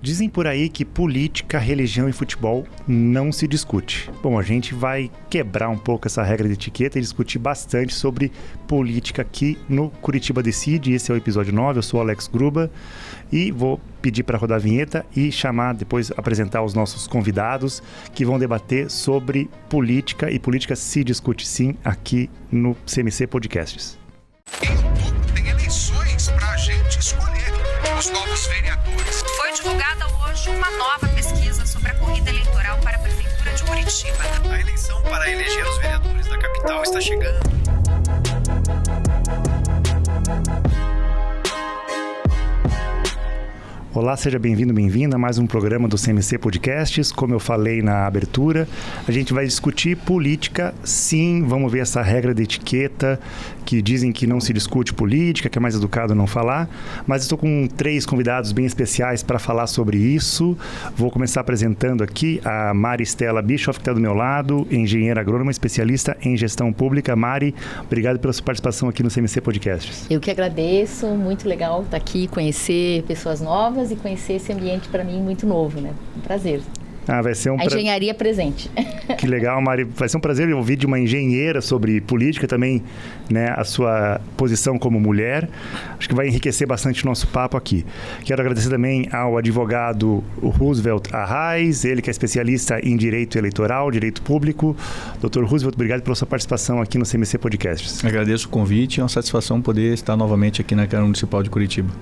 Dizem por aí que política, religião e futebol não se discute. Bom, a gente vai quebrar um pouco essa regra de etiqueta e discutir bastante sobre política aqui no Curitiba Decide. Esse é o episódio 9, eu sou o Alex Gruba e vou pedir para rodar a vinheta e depois apresentar os nossos convidados que vão debater sobre política, e política se discute sim aqui no CMC Podcasts. Em outubro tem eleições para a gente escolher os novos vereadores. Foi divulgada hoje uma nova pesquisa sobre a corrida eleitoral para a Prefeitura de Curitiba. A eleição para eleger os vereadores da capital está chegando. Olá, seja bem-vindo, bem-vinda a mais um programa do CMC Podcasts. Como eu falei na abertura, a gente vai discutir política, sim, vamos ver essa regra de etiqueta, que dizem que não se discute política, que é mais educado não falar, mas estou com 3 convidados bem especiais para falar sobre isso. Vou começar apresentando aqui a Mari Stella Bischoff, que está do meu lado, engenheira agrônoma, especialista em gestão pública. Mari, obrigado pela sua participação aqui no CMC Podcasts. Eu que agradeço, muito legal estar aqui, conhecer pessoas novas e conhecer esse ambiente para mim muito novo, né? Um prazer. Vai ser a engenharia presente. Que legal, Mari. Vai ser um prazer ouvir de uma engenheira sobre política também, né, a sua posição como mulher. Acho que vai enriquecer bastante o nosso papo aqui. Quero agradecer também ao advogado Roosevelt Arraes, ele que é especialista em direito eleitoral, direito público. Dr. Roosevelt, obrigado pela sua participação aqui no CMC Podcasts. Agradeço o convite, é uma satisfação poder estar novamente aqui na Câmara Municipal de Curitiba.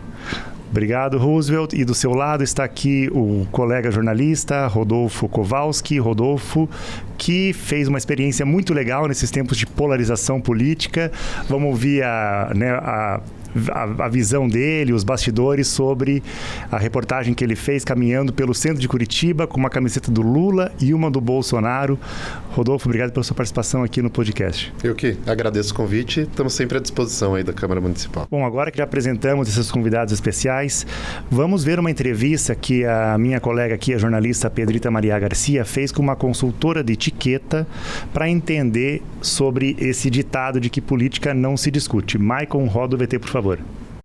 Obrigado, Roosevelt. E do seu lado está aqui o colega jornalista Rodolfo Kowalski. Rodolfo, que fez uma experiência muito legal nesses tempos de polarização política. Vamos ouvir a visão dele, os bastidores sobre a reportagem que ele fez caminhando pelo centro de Curitiba com uma camiseta do Lula e uma do Bolsonaro. Rodolfo, obrigado pela sua participação aqui no podcast. Eu que agradeço o convite, estamos sempre à disposição aí da Câmara Municipal. Bom, agora que já apresentamos esses convidados especiais, vamos ver uma entrevista que a minha colega aqui, a jornalista Pedrita Maria Garcia, fez com uma consultora de etiqueta para entender sobre esse ditado de que política não se discute. Maicon, roda o VT, por favor.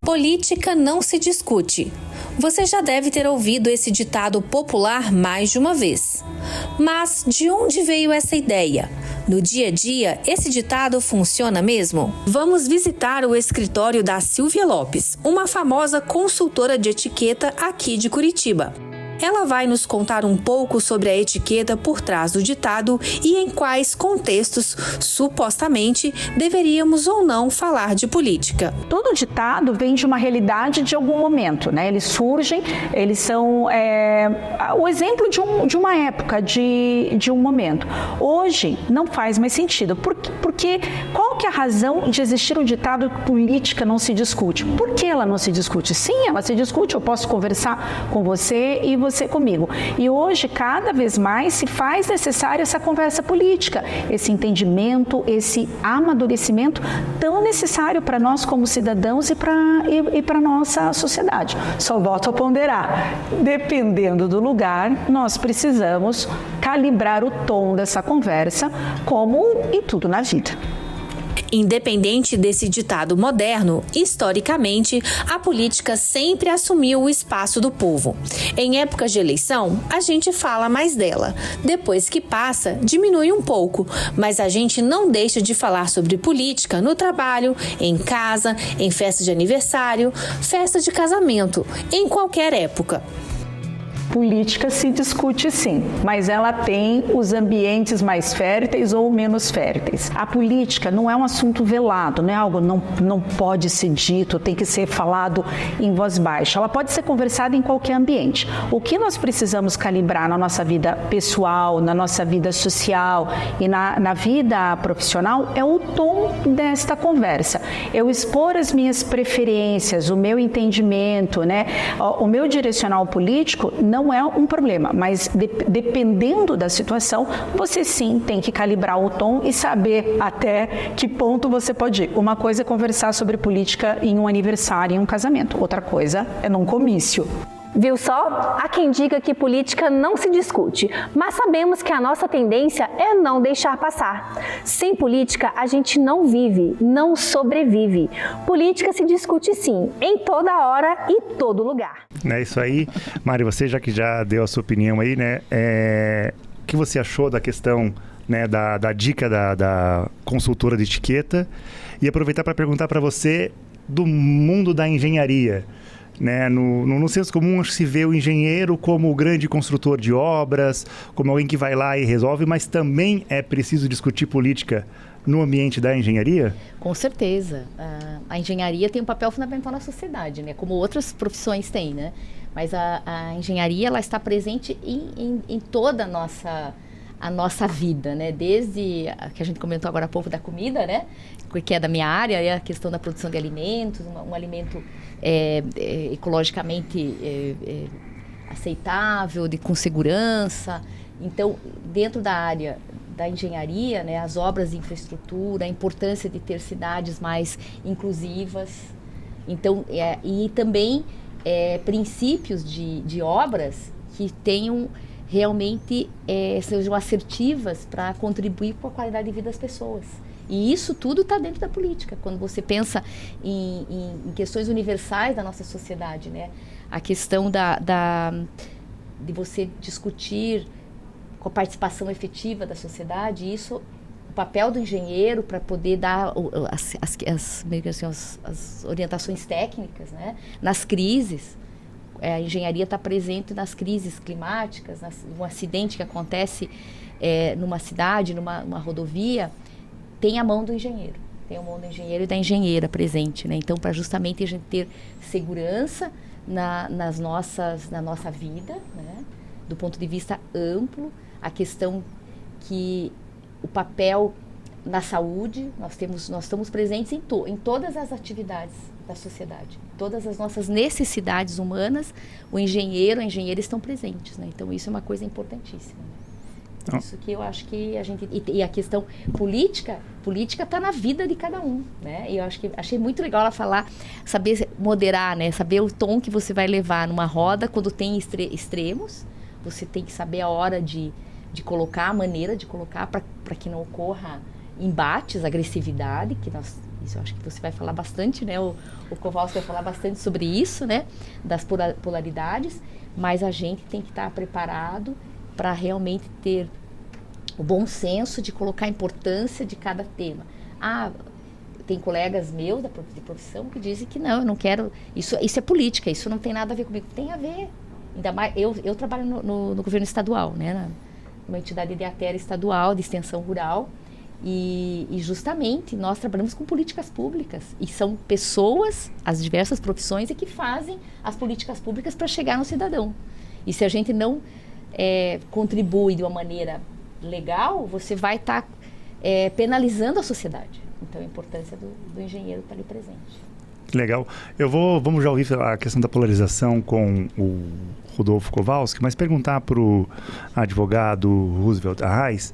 Política não se discute. Você já deve ter ouvido esse ditado popular mais de uma vez. Mas de onde veio essa ideia? No dia a dia, esse ditado funciona mesmo? Vamos visitar o escritório da Silvia Lopes, uma famosa consultora de etiqueta aqui de Curitiba. Ela vai nos contar um pouco sobre a etiqueta por trás do ditado e em quais contextos, supostamente, deveríamos ou não falar de política. Todo ditado vem de uma realidade de algum momento, né? Eles surgem, eles são o exemplo de uma época, de um momento. Hoje não faz mais sentido, porque qual que é a razão de existir o ditado política não se discute? Por que ela não se discute? Sim, ela se discute, eu posso conversar com você e você comigo. E hoje, cada vez mais, se faz necessária essa conversa política, esse entendimento, esse amadurecimento tão necessário para nós como cidadãos e para a nossa sociedade. Só volto a ponderar. Dependendo do lugar, nós precisamos calibrar o tom dessa conversa, como em tudo na vida. Independente desse ditado moderno, historicamente, a política sempre assumiu o espaço do povo. Em épocas de eleição, a gente fala mais dela. Depois que passa, diminui um pouco, mas a gente não deixa de falar sobre política no trabalho, em casa, em festa de aniversário, festa de casamento, em qualquer época. Política se discute sim, mas ela tem os ambientes mais férteis ou menos férteis. A política não é um assunto velado, não é algo não pode ser dito, tem que ser falado em voz baixa. Ela pode ser conversada em qualquer ambiente. O que nós precisamos calibrar na nossa vida pessoal, na nossa vida social e na vida profissional é o tom desta conversa. Eu expor as minhas preferências, o meu entendimento, né? O meu direcional político não é um problema, mas dependendo da situação, você sim tem que calibrar o tom e saber até que ponto você pode ir. Uma coisa é conversar sobre política em um aniversário, em um casamento, outra coisa é num comício. Viu só? Há quem diga que política não se discute, mas sabemos que a nossa tendência é não deixar passar. Sem política, a gente não vive, não sobrevive. Política se discute sim, em toda hora e todo lugar. É isso aí. Mari, você já deu a sua opinião aí, né? O que você achou da questão, né, da dica da consultora de etiqueta? E aproveitar para perguntar para você do mundo da engenharia. Né? No senso comum, se vê o engenheiro como o grande construtor de obras, como alguém que vai lá e resolve, mas também é preciso discutir política no ambiente da engenharia? Com certeza. A engenharia tem um papel fundamental na sociedade, né? Como outras profissões têm, né? Mas a engenharia, ela está presente em toda a nossa vida, né? Desde a que a gente comentou agora há pouco da comida, né? Que é da minha área, é a questão da produção de alimentos, um alimento ecologicamente aceitável, com segurança. Então, dentro da área da engenharia, né, as obras de infraestrutura, a importância de ter cidades mais inclusivas. Então, e também princípios de obras que tenham realmente sejam assertivas para contribuir com a qualidade de vida das pessoas. E isso tudo está dentro da política. Quando você pensa em questões universais da nossa sociedade, né? A questão de você discutir com a participação efetiva da sociedade, o papel do engenheiro para poder dar as orientações técnicas, né? Nas crises. A engenharia está presente nas crises climáticas, um acidente que acontece numa cidade, numa rodovia, tem a mão do engenheiro. Tem a mão do engenheiro e da engenheira presente, né? Então, para justamente a gente ter segurança na nossa vida, né? Do ponto de vista amplo, a questão que o papel na saúde, nós estamos presentes em todas as atividades da sociedade. Todas as nossas necessidades humanas, o engenheiro, a engenheira estão presentes, né? Então, isso é uma coisa importantíssima, né? Isso que eu acho que a gente... E a questão política está na vida de cada um, né? E eu achei muito legal ela falar, saber moderar, né? Saber o tom que você vai levar numa roda quando tem extremos. Você tem que saber a hora de colocar, a maneira de colocar para que não ocorra embates, agressividade, isso eu acho que você vai falar bastante, né? O Kowalski vai falar bastante sobre isso, né? Das polaridades, mas a gente tem que estar preparado para realmente ter o bom senso de colocar a importância de cada tema. Tem colegas meus de profissão que dizem que não, eu não quero... Isso é política, isso não tem nada a ver comigo. Tem a ver. Ainda mais, eu trabalho no governo estadual, né? Numa entidade de ATER estadual, de extensão rural, e justamente nós trabalhamos com políticas públicas, e são pessoas, as diversas profissões, que fazem as políticas públicas para chegar no cidadão. E se a gente não contribui de uma maneira legal, você vai estar penalizando a sociedade. Então, a importância do engenheiro estar ali presente. Legal. Vamos já ouvir a questão da polarização com o Rodolfo Kowalski, mas perguntar para o advogado Roosevelt Arraes.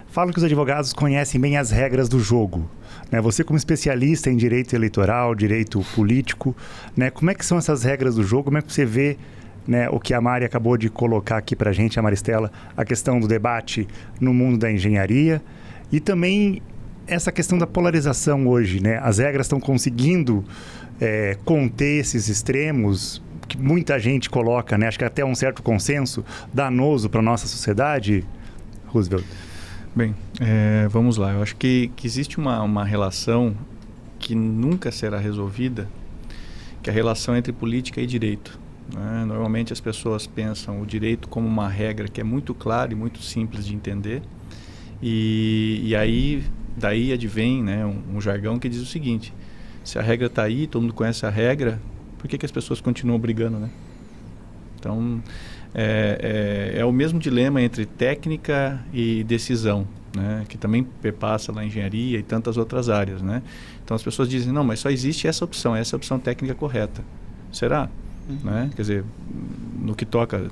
Falam que os advogados conhecem bem as regras do jogo, né? Você, como especialista em direito eleitoral, direito político, né? Como é que são essas regras do jogo? Como é que você vê, né, o que a Mari acabou de colocar aqui para a gente, a Maristela, a questão do debate no mundo da engenharia e também essa questão da polarização hoje, né? As regras estão conseguindo conter esses extremos que muita gente coloca, né? Acho que até um certo consenso danoso para a nossa sociedade, Roosevelt. Bem, vamos lá. Eu acho que existe uma relação que nunca será resolvida, que é a relação entre política e direito. Né? Normalmente as pessoas pensam o direito como uma regra que é muito clara e muito simples de entender. E aí, daí advém, né, um jargão que diz o seguinte: se a regra está aí, todo mundo conhece a regra, por que as pessoas continuam brigando, né? Então, é o mesmo dilema entre técnica e decisão, né? Que também perpassa lá em engenharia e tantas outras áreas, né? Então, as pessoas dizem, não, mas só existe essa opção técnica correta. Será? Né? Quer dizer, no que toca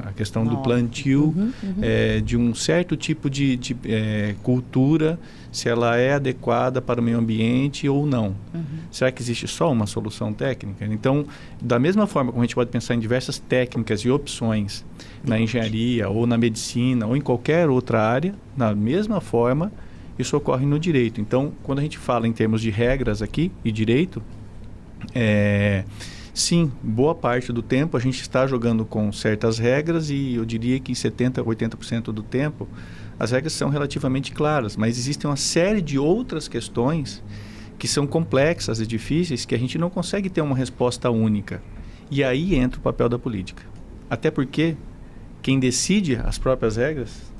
a questão do plantio, de um certo tipo de cultura, se ela é adequada para o meio ambiente ou não. Será que existe só uma solução técnica? Então, da mesma forma como a gente pode pensar em diversas técnicas e opções na engenharia ou na medicina ou em qualquer outra área, da mesma forma, isso ocorre no direito. Então, quando a gente fala em termos de regras aqui e direito, sim, boa parte do tempo a gente está jogando com certas regras e eu diria que em 70%, 80% do tempo as regras são relativamente claras, mas existem uma série de outras questões que são complexas e difíceis que a gente não consegue ter uma resposta única. E aí entra o papel da política. Até porque quem decide as próprias regras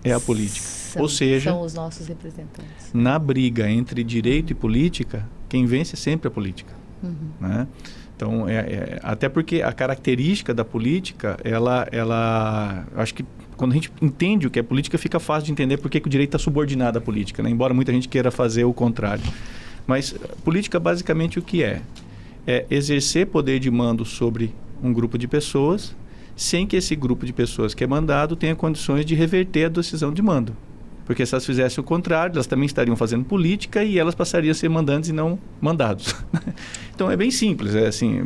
é a política. Ou seja, são os nossos representantes. Na briga entre direito e política, quem vence é sempre a política. Né? Então, até porque a característica da política, ela acho que quando a gente entende o que é política, fica fácil de entender por que o direito está subordinado à política, né? Embora muita gente queira fazer o contrário. Mas política, basicamente, o que é? É exercer poder de mando sobre um grupo de pessoas, sem que esse grupo de pessoas que é mandado tenha condições de reverter a decisão de mando. Porque se elas fizessem o contrário, elas também estariam fazendo política e elas passariam a ser mandantes e não mandados. Então, é bem simples.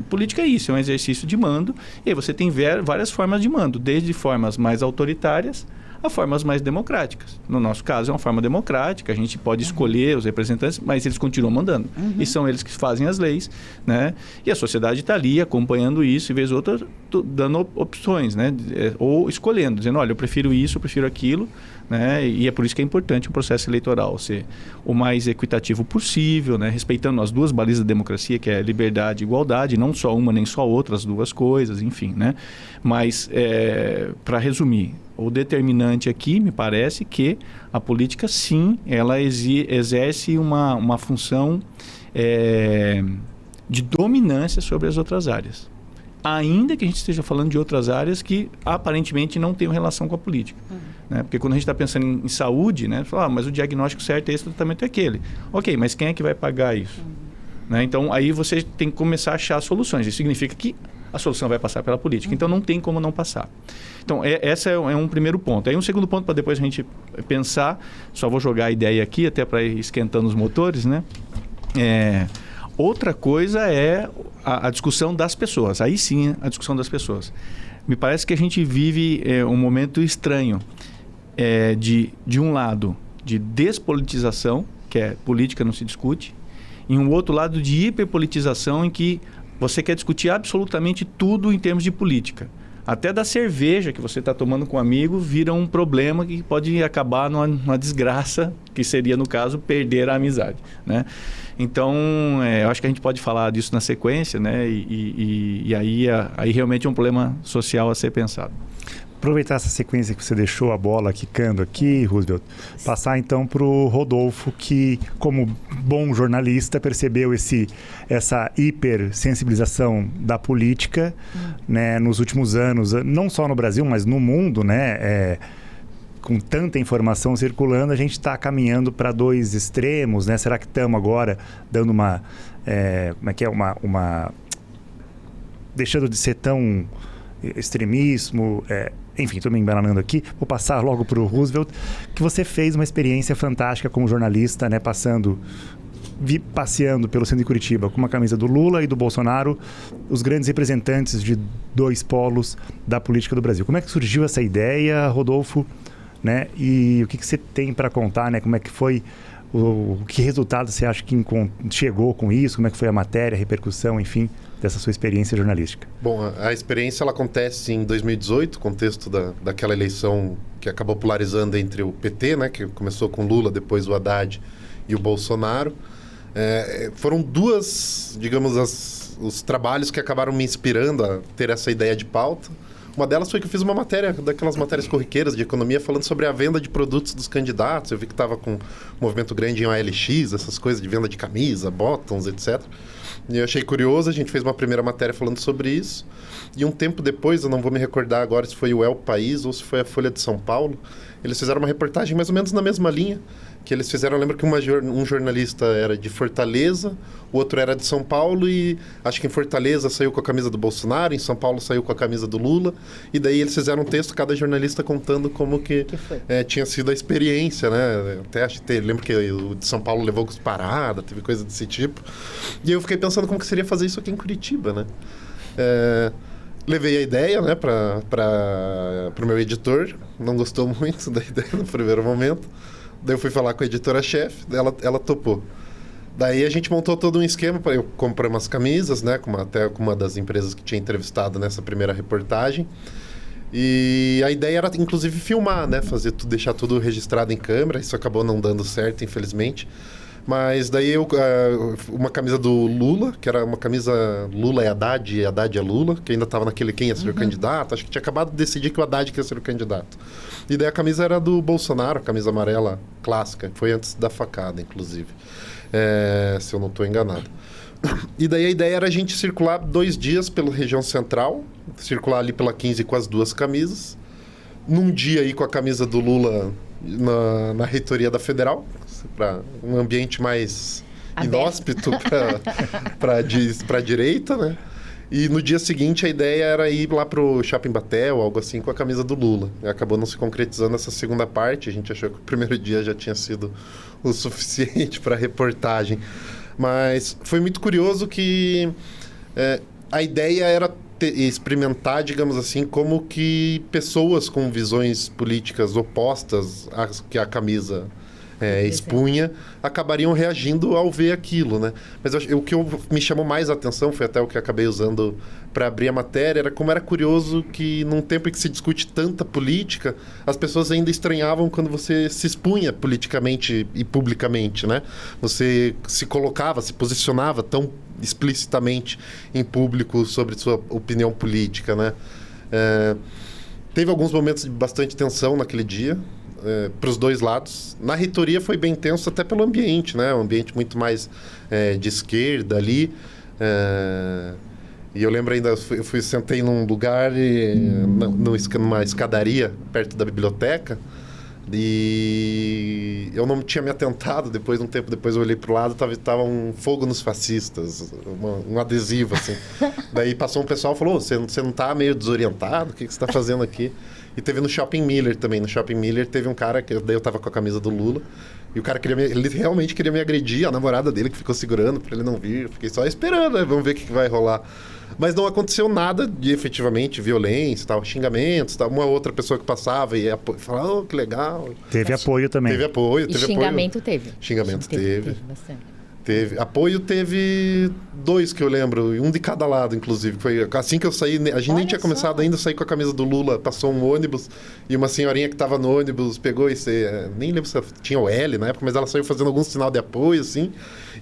Política é isso, é um exercício de mando. E aí você tem várias formas de mando, desde formas mais autoritárias a formas mais democráticas. No nosso caso, é uma forma democrática, a gente pode escolher os representantes, mas eles continuam mandando. E são eles que fazem as leis, né? E a sociedade está ali acompanhando isso e, vez ou outra, dando opções, né? Ou escolhendo, dizendo, olha, eu prefiro isso, eu prefiro aquilo, né? E é por isso que é importante o processo eleitoral ser o mais equitativo possível, né? Respeitando as duas balizas da democracia, que é liberdade e igualdade, não só uma nem só outra, as duas coisas, enfim, né? Mas, para resumir, o determinante aqui, me parece que a política, sim, ela exerce uma função de dominância sobre as outras áreas. Ainda que a gente esteja falando de outras áreas que aparentemente não têm relação com a política. Né? Porque quando a gente está pensando em saúde, né, fala, mas o diagnóstico certo é esse, o tratamento é aquele. Ok, mas quem é que vai pagar isso? Né? Então, aí você tem que começar a achar soluções. Isso significa que a solução vai passar pela política. Então, não tem como não passar. Então, esse é um primeiro ponto. Aí, um segundo ponto para depois a gente pensar, só vou jogar a ideia aqui, até para ir esquentando os motores, né? Outra coisa é a discussão das pessoas. Aí sim, a discussão das pessoas. Me parece que a gente vive um momento estranho de um lado, de despolitização, que é política não se discute, e um outro lado de hiperpolitização, em que você quer discutir absolutamente tudo em termos de política. Até da cerveja que você está tomando com um amigo vira um problema que pode acabar numa desgraça, que seria, no caso, perder a amizade, né? Então, eu acho que a gente pode falar disso na sequência, né? E aí realmente é um problema social a ser pensado. Aproveitar essa sequência que você deixou a bola quicando aqui, Roosevelt, passar então para o Rodolfo, que como bom jornalista percebeu essa hipersensibilização da política, né, nos últimos anos, não só no Brasil, mas no mundo, né, com tanta informação circulando, a gente está caminhando para dois extremos, né? Será que estamos agora dando uma deixando de ser tão extremismo, enfim, estou me embananando aqui. Vou passar logo para o Roosevelt, que você fez uma experiência fantástica como jornalista, né, passeando pelo centro de Curitiba com uma camisa do Lula e do Bolsonaro, os grandes representantes de dois polos da política do Brasil. Como é que surgiu essa ideia, Rodolfo? Né? E o que você tem para contar, né? Como é que foi, que resultado você acha que chegou com isso? Como é que foi a matéria, a repercussão, enfim, dessa sua experiência jornalística? Bom, a experiência ela acontece em 2018, contexto daquela eleição que acabou polarizando entre o PT, né, que começou com Lula, depois o Haddad e o Bolsonaro. Foram duas, digamos, os trabalhos que acabaram me inspirando a ter essa ideia de pauta. Uma delas foi que eu fiz uma matéria, daquelas matérias corriqueiras de economia, falando sobre a venda de produtos dos candidatos. Eu vi que estava com um movimento grande em OLX, essas coisas de venda de camisa, bottoms, etc. E eu achei curioso, a gente fez uma primeira matéria falando sobre isso. E um tempo depois, eu não vou me recordar agora se foi o El País ou se foi a Folha de São Paulo, eles fizeram uma reportagem mais ou menos na mesma linha, que eles fizeram, eu lembro que um jornalista era de Fortaleza, o outro era de São Paulo, e acho que em Fortaleza saiu com a camisa do Bolsonaro, em São Paulo saiu com a camisa do Lula, e daí eles fizeram um texto, cada jornalista contando como que tinha sido a experiência, né? Até lembro que o de São Paulo levou cusparada, teve coisa desse tipo. E eu fiquei pensando como que seria fazer isso aqui em Curitiba, né? Levei a ideia, né, para o meu editor, não gostou muito da ideia no primeiro momento. Daí eu fui falar com a editora-chefe, ela topou. Daí a gente montou todo um esquema, eu comprei umas camisas, né, até com uma das empresas que tinha entrevistado nessa primeira reportagem. E a ideia era, inclusive, filmar, né, deixar tudo registrado em câmera. Isso acabou não dando certo, infelizmente. Mas daí uma camisa do Lula, que era uma camisa Lula é Haddad e Haddad é Lula, que ainda estava naquele quem ia ser o candidato. Acho que tinha acabado de decidir que o Haddad ia ser o candidato. E daí a camisa era do Bolsonaro, a camisa amarela clássica. Foi antes da facada, inclusive. Se eu não estou enganado. E daí a ideia era a gente circular 2 dias pela região central, circular ali pela 15 com as 2 camisas. Num dia aí com a camisa do Lula na reitoria da Federal, para um ambiente mais inóspito para a direita, né? E no dia seguinte a ideia era ir lá pro Shopping Batel, algo assim, com a camisa do Lula. E acabou não se concretizando essa segunda parte. A gente achou que o primeiro dia já tinha sido o suficiente para a reportagem. Mas foi muito curioso que a ideia era experimentar, digamos assim, como que pessoas com visões políticas opostas às que a camisa expunha, acabariam reagindo ao ver aquilo, né? Mas o que me chamou mais a atenção, foi até o que acabei usando para abrir a matéria, era como era curioso que num tempo em que se discute tanta política, as pessoas ainda estranhavam quando você se expunha politicamente e publicamente, né? Você se colocava, se posicionava tão explicitamente em público sobre sua opinião política, né? Teve alguns momentos de bastante tensão naquele dia, para os 2 lados. Na reitoria foi bem tenso até pelo ambiente, né? Um ambiente muito mais de esquerda ali. E eu lembro ainda, eu sentei num lugar, numa escadaria perto da biblioteca, e eu não tinha me atentado. Um tempo depois eu olhei pro lado, tava um fogo nos fascistas, um adesivo assim. Daí passou um pessoal e falou: você não tá meio desorientado? O que você tá fazendo aqui? E teve no Shopping Miller também. No Shopping Miller teve um cara, daí eu tava com a camisa do Lula, e o cara ele realmente queria me agredir, a namorada dele que ficou segurando pra ele não vir. Eu fiquei só esperando, né? Vamos ver o que vai rolar. Mas não aconteceu nada de efetivamente violência, tal, xingamentos, tal. Uma outra pessoa que passava e falava: oh, que legal. Teve apoio também. Teve apoio. Xingamento teve. Xingamento teve. Bastante. Apoio teve 2 que eu lembro, um de cada lado, inclusive. Foi assim que eu saí, a gente nem tinha começado ainda a sair com a camisa do Lula. Passou um ônibus e uma senhorinha que estava no ônibus pegou nem lembro se tinha o L na época, mas ela saiu fazendo algum sinal de apoio, assim.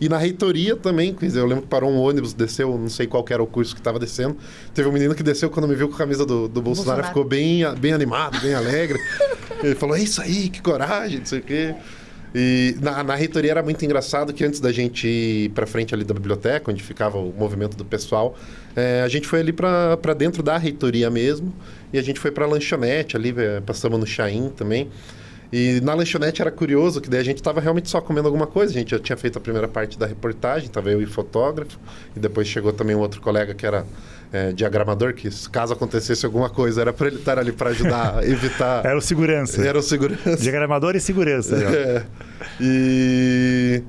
E na reitoria também, quer dizer, eu lembro que parou um ônibus, desceu, não sei qual que era o curso que estava descendo. Teve um menino que desceu, quando me viu com a camisa do Bolsonaro, ficou bem animado, bem alegre. Ele falou: é isso aí, que coragem, não sei o quê. E na reitoria era muito engraçado que antes da gente ir para frente ali da biblioteca, onde ficava o movimento do pessoal, a gente foi ali para dentro da reitoria mesmo, e a gente foi para a lanchonete ali, passamos no Chaim também. E na lanchonete era curioso que daí a gente estava realmente só comendo alguma coisa. A gente já tinha feito a primeira parte da reportagem, estava eu e o fotógrafo, e depois chegou também um outro colega que era diagramador, que caso acontecesse alguma coisa, era para ele estar ali para ajudar a evitar... Era o segurança. Diagramador e segurança. E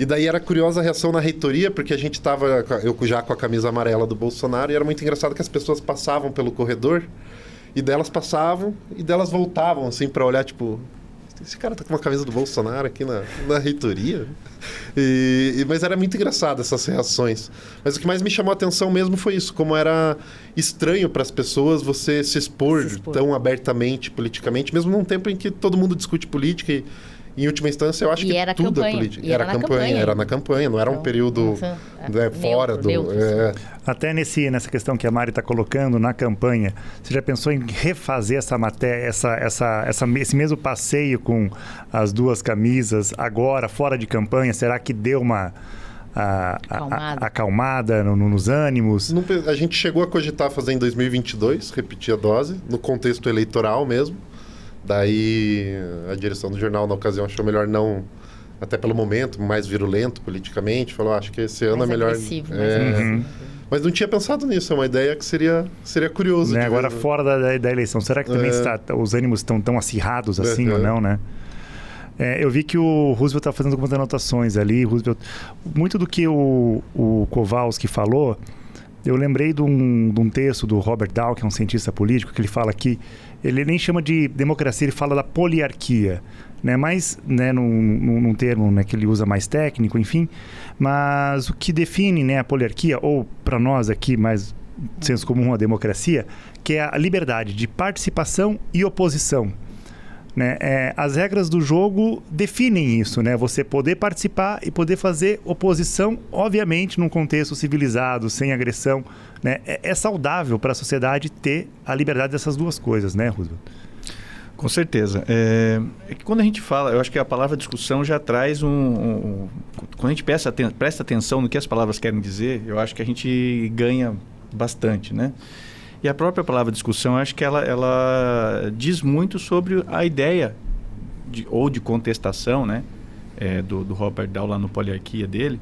daí era curiosa a reação na reitoria, porque a gente estava, eu já com a camisa amarela do Bolsonaro, e era muito engraçado que as pessoas passavam pelo corredor, e delas passavam, e delas voltavam, assim, para olhar, tipo... Esse cara tá com uma camisa do Bolsonaro aqui na reitoria. Mas era muito engraçado essas reações. Mas o que mais me chamou a atenção mesmo foi isso, como era estranho para as pessoas você se expor tão abertamente politicamente, mesmo num tempo em que todo mundo discute política e, em última instância, eu acho que tudo é política. Era na campanha, não era um período fora do... Até nessa questão que a Mari está colocando na campanha, você já pensou em refazer essa matéria, esse mesmo passeio com as 2 camisas agora, fora de campanha? Será que deu uma acalmada nos ânimos? A gente chegou a cogitar fazer em 2022, repetir a dose, no contexto eleitoral mesmo. Daí a direção do jornal, na ocasião, achou melhor não até pelo momento, mais virulento politicamente, falou, acho que esse ano Mais é melhor... agressivo, mais agressivo. Mas não tinha pensado nisso, é uma ideia que seria curioso. Né? de Agora, ver, fora da eleição, será que também os ânimos estão tão acirrados assim ou não, né? Eu vi que o Roosevelt está fazendo algumas anotações ali. Muito do que o Kowalski falou, eu lembrei de um texto do Robert Dow, que é um cientista político, que ele fala que ele nem chama de democracia, ele fala da poliarquia, né? Mas, né, num termo, né, que ele usa mais técnico, enfim. Mas o que define, né, a poliarquia, ou para nós aqui, mais senso comum, a democracia, que é a liberdade de participação e oposição. Né? As regras do jogo definem isso, né? Você poder participar e poder fazer oposição, obviamente, num contexto civilizado, sem agressão. Né? É saudável para a sociedade ter a liberdade dessas duas coisas, né, Roosevelt? Com certeza. É que quando a gente fala, eu acho que a palavra discussão já traz quando a gente presta atenção no que as palavras querem dizer, eu acho que a gente ganha bastante, né? E a própria palavra discussão, eu acho que ela diz muito sobre a ideia de contestação, né? Do Robert Dow lá no Poliarquia dele,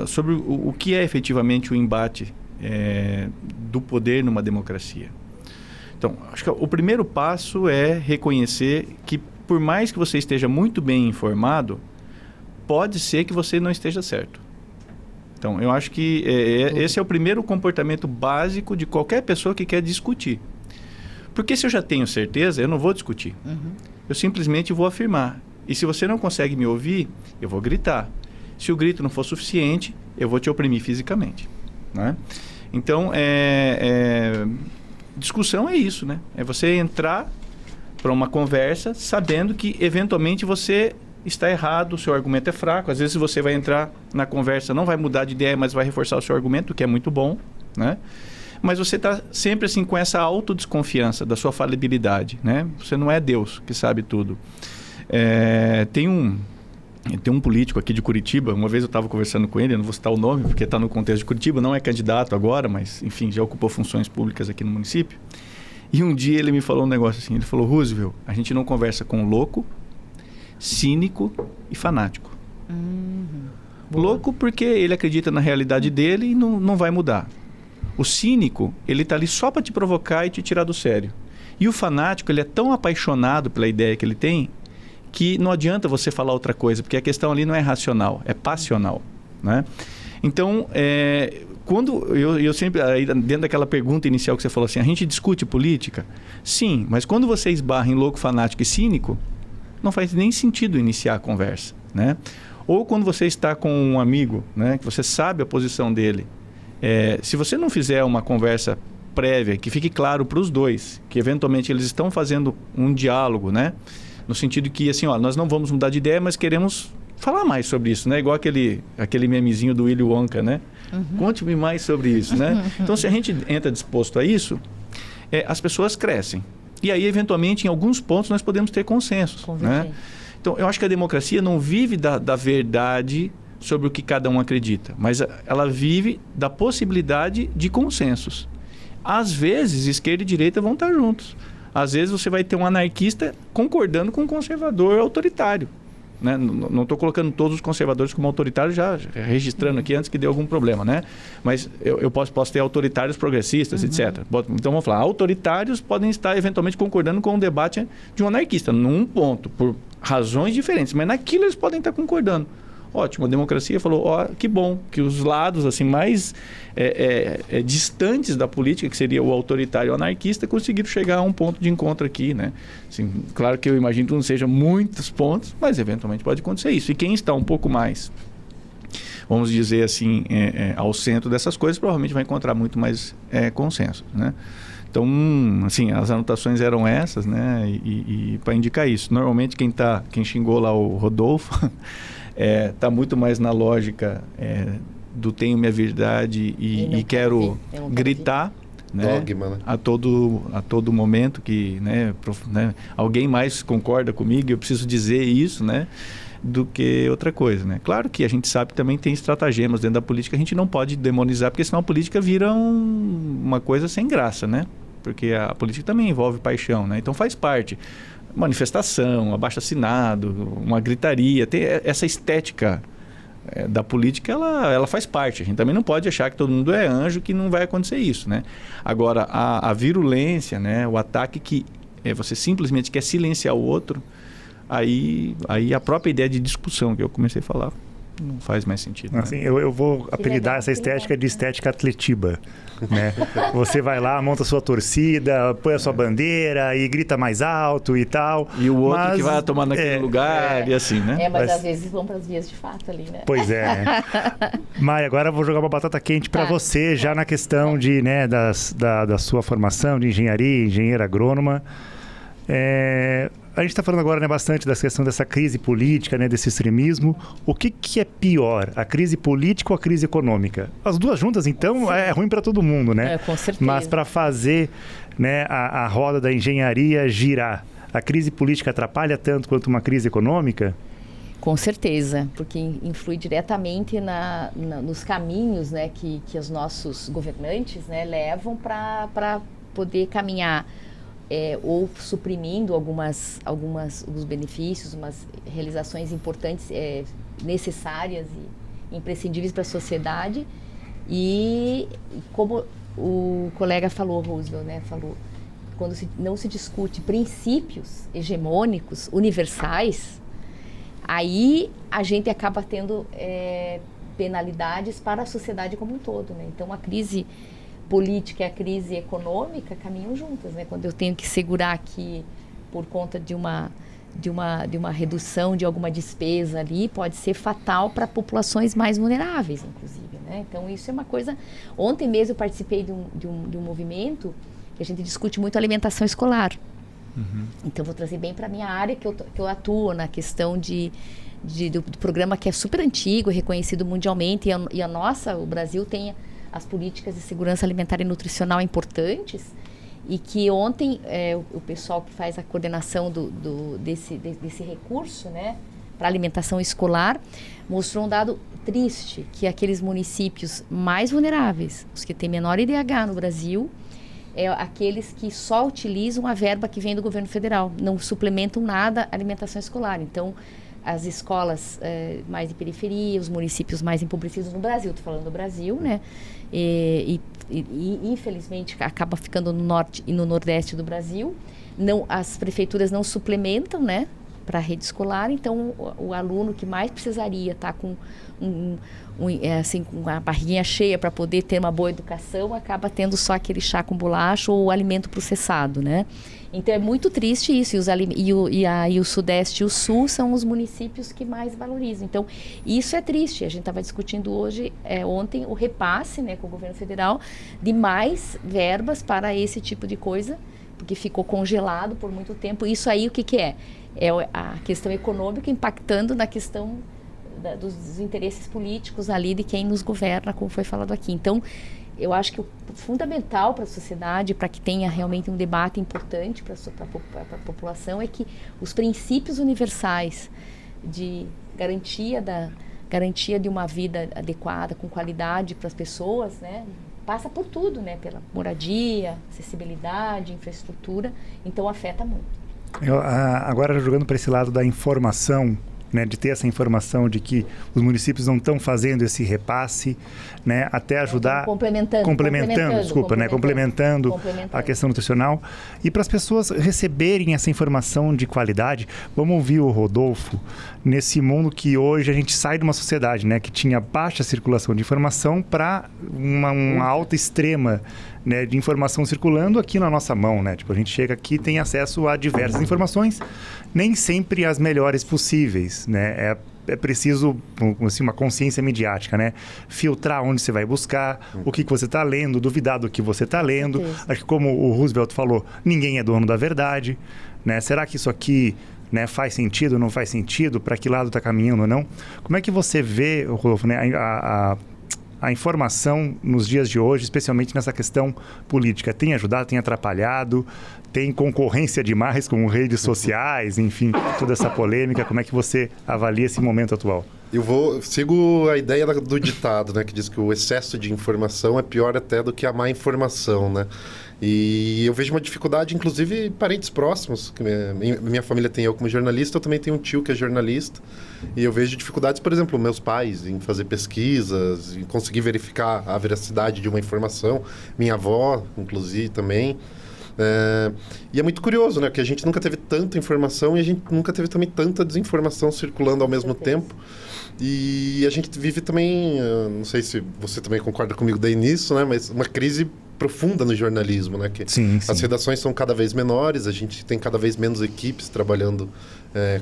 sobre o que é efetivamente o embate do poder numa democracia. Então, acho que o primeiro passo é reconhecer que, por mais que você esteja muito bem informado, pode ser que você não esteja certo. Então, eu acho que esse é o primeiro comportamento básico de qualquer pessoa que quer discutir. Porque se eu já tenho certeza, eu não vou discutir. Eu simplesmente vou afirmar. E se você não consegue me ouvir, eu vou gritar. Se o grito não for suficiente, eu vou te oprimir fisicamente. Né? Então, discussão é isso, né? É você entrar para uma conversa sabendo que, eventualmente, você está errado, o seu argumento é fraco. Às vezes você vai entrar na conversa, não vai mudar de ideia, mas vai reforçar o seu argumento, o que é muito bom, né? Mas você está sempre assim com essa autodesconfiança da sua falibilidade, né? Você não é Deus que sabe tudo. Tem um político aqui de Curitiba, uma vez eu estava conversando com ele, eu não vou citar o nome porque está no contexto de Curitiba, não é candidato agora, mas enfim, já ocupou funções públicas aqui no município. E um dia ele me falou um negócio assim, ele falou: Roosevelt, a gente não conversa com louco, cínico e fanático. Louco porque ele acredita na realidade dele e não vai mudar. O cínico, ele está ali só para te provocar e te tirar do sério. E o fanático, ele é tão apaixonado pela ideia que ele tem que não adianta você falar outra coisa, porque a questão ali não é racional, é passional, né? Então, quando eu sempre, dentro daquela pergunta inicial que você falou assim, a gente discute política? Sim, mas quando você esbarra em louco, fanático e cínico, não faz nem sentido iniciar a conversa, né? Ou quando você está com um amigo, né, que você sabe a posição dele, se você não fizer uma conversa prévia, que fique claro para os dois, que eventualmente eles estão fazendo um diálogo, né? No sentido que, assim, ó, nós não vamos mudar de ideia, mas queremos falar mais sobre isso, né? Igual aquele memezinho do Willy Wonka, né? Conte-me mais sobre isso, né? Então, se a gente entra disposto a isso, as pessoas crescem. E aí, eventualmente, em alguns pontos, nós podemos ter consensos, né? Então, eu acho que a democracia não vive da verdade sobre o que cada um acredita, mas ela vive da possibilidade de consensos. Às vezes, esquerda e direita vão estar juntos. Às vezes você vai ter um anarquista concordando com um conservador autoritário, né? Não estou colocando todos os conservadores como autoritários, já registrando aqui antes que dê algum problema, né? Mas eu posso ter autoritários progressistas, etc. Então vamos falar, autoritários podem estar eventualmente concordando com um debate de um anarquista, num ponto, por razões diferentes, mas naquilo eles podem estar concordando. Ótimo, a democracia falou, que bom, que os lados assim, mais distantes da política, que seria o autoritário e o anarquista, conseguiram chegar a um ponto de encontro aqui, né? Assim, claro que eu imagino que não seja muitos pontos, mas eventualmente pode acontecer isso. E quem está um pouco mais, vamos dizer assim, ao centro dessas coisas, provavelmente vai encontrar muito mais consenso, né? Então, assim, as anotações eram essas, né? E para indicar isso. Normalmente quem xingou lá o Rodolfo está muito mais na lógica do tenho minha verdade e quero gritar, né? Dogma, né? A todo momento que, né, alguém mais concorda comigo, eu preciso dizer isso, né? Do que outra coisa, né? Claro que a gente sabe que também tem estratagemas dentro da política, a gente não pode demonizar, porque senão a política vira uma coisa sem graça, né? Porque a política também envolve paixão, né? Então faz parte manifestação, abaixo-assinado, uma gritaria. Tem essa estética da política, ela faz parte. A gente também não pode achar que todo mundo é anjo, que não vai acontecer isso, né? Agora, a virulência, né? O ataque que você simplesmente quer silenciar o outro, aí a própria ideia de discussão que eu comecei a falar não faz mais sentido. Assim, né? eu vou apelidar essa estética de estética atletiba. Né? Você vai lá, monta a sua torcida, põe a sua bandeira e grita mais alto e tal. E o outro que vai tomar naquele lugar e assim, né? Mas às vezes vão para as vias de fato ali, né? Pois é. Maia, agora eu vou jogar uma batata quente para você, já na questão de, né, da sua formação de engenharia, engenheira agrônoma. A gente está falando agora, né, bastante da questão dessa crise política, né, desse extremismo. O que é pior, a crise política ou a crise econômica? As duas juntas, então, é ruim para todo mundo, né? Com certeza. Mas para fazer, né, a roda da engenharia girar, a crise política atrapalha tanto quanto uma crise econômica? Com certeza, porque influi diretamente nos caminhos, né, que os nossos governantes, né, levam para poder caminhar. Ou suprimindo alguns benefícios, umas realizações importantes, necessárias e imprescindíveis para a sociedade. E como o colega falou, Roosevelt, né, falou, quando não se discute princípios hegemônicos, universais, aí a gente acaba tendo penalidades para a sociedade como um todo, né? Então a crise política e a crise econômica caminham juntas, né? Quando eu tenho que segurar aqui por conta de uma redução de alguma despesa ali, pode ser fatal para populações mais vulneráveis, inclusive, né? Então isso é uma coisa. Ontem mesmo eu participei de um movimento que a gente discute muito alimentação escolar. Uhum. Então vou trazer bem para a minha área que eu atuo na questão do programa que é super antigo, reconhecido mundialmente, e o Brasil tem as políticas de segurança alimentar e nutricional importantes, e que ontem o pessoal que faz a coordenação desse recurso, né, para alimentação escolar, mostrou um dado triste, que aqueles municípios mais vulneráveis, os que têm menor IDH no Brasil, aqueles que só utilizam a verba que vem do governo federal, não suplementam nada a alimentação escolar. Então, as escolas mais de periferia, os municípios mais empobrecidos no Brasil, estou falando do Brasil, né? E infelizmente acaba ficando no norte e no nordeste do Brasil. As prefeituras não suplementam, né, para a rede escolar. Então o aluno que mais precisaria estar com com a barriguinha cheia para poder ter uma boa educação, acaba tendo só aquele chá com bolacha ou alimento processado, né? Então é muito triste isso, e o Sudeste e o Sul são os municípios que mais valorizam. Então isso é triste. A gente estava discutindo ontem o repasse, né, com o governo federal de mais verbas para esse tipo de coisa, porque ficou congelado por muito tempo. Isso aí o que é? É a questão econômica impactando na questão dos interesses políticos ali de quem nos governa, como foi falado aqui. Então, eu acho que o fundamental para a sociedade, para que tenha realmente um debate importante para a população, é que os princípios universais de garantia de uma vida adequada, com qualidade para as pessoas, né, passa por tudo, né, pela moradia, acessibilidade, infraestrutura, então afeta muito. Agora, jogando para esse lado da informação, né, de ter essa informação de que os municípios não estão fazendo esse repasse, né, até ajudar complementando a questão nutricional, e para as pessoas receberem essa informação de qualidade. Vamos ouvir o Rodolfo nesse mundo que hoje a gente sai de uma sociedade, né, que tinha baixa circulação de informação para uma alta extrema, né, de informação circulando aqui na nossa mão, né? Tipo, a gente chega aqui e tem acesso a diversas informações, nem sempre as melhores possíveis, né? É preciso, assim, uma consciência midiática, né? Filtrar onde você vai buscar, o que você está lendo, duvidar do que você está lendo. Acho que, como o Roosevelt falou, ninguém é dono da verdade, né? Será que isso aqui, né, faz sentido, não faz sentido? Para que lado está caminhando ou não? Como é que você vê, Rodolfo, né, a informação nos dias de hoje, especialmente nessa questão política? Tem ajudado, tem atrapalhado? Tem concorrência demais com redes sociais, enfim, toda essa polêmica? Como é que você avalia esse momento atual? Sigo a ideia do ditado, né, que diz que o excesso de informação é pior até do que a má informação, né? E eu vejo uma dificuldade, inclusive, parentes próximos. Que minha família tem eu como jornalista, eu também tenho um tio que é jornalista. E eu vejo dificuldades, por exemplo, meus pais em fazer pesquisas, em conseguir verificar a veracidade de uma informação. Minha avó, inclusive, também. E é muito curioso, né? Porque a gente nunca teve tanta informação e a gente nunca teve também tanta desinformação circulando ao mesmo tempo. E a gente vive também, não sei se você também concorda comigo daí nisso, né? Mas uma crise profunda no jornalismo, né? Que sim. As redações são cada vez menores, a gente tem cada vez menos equipes trabalhando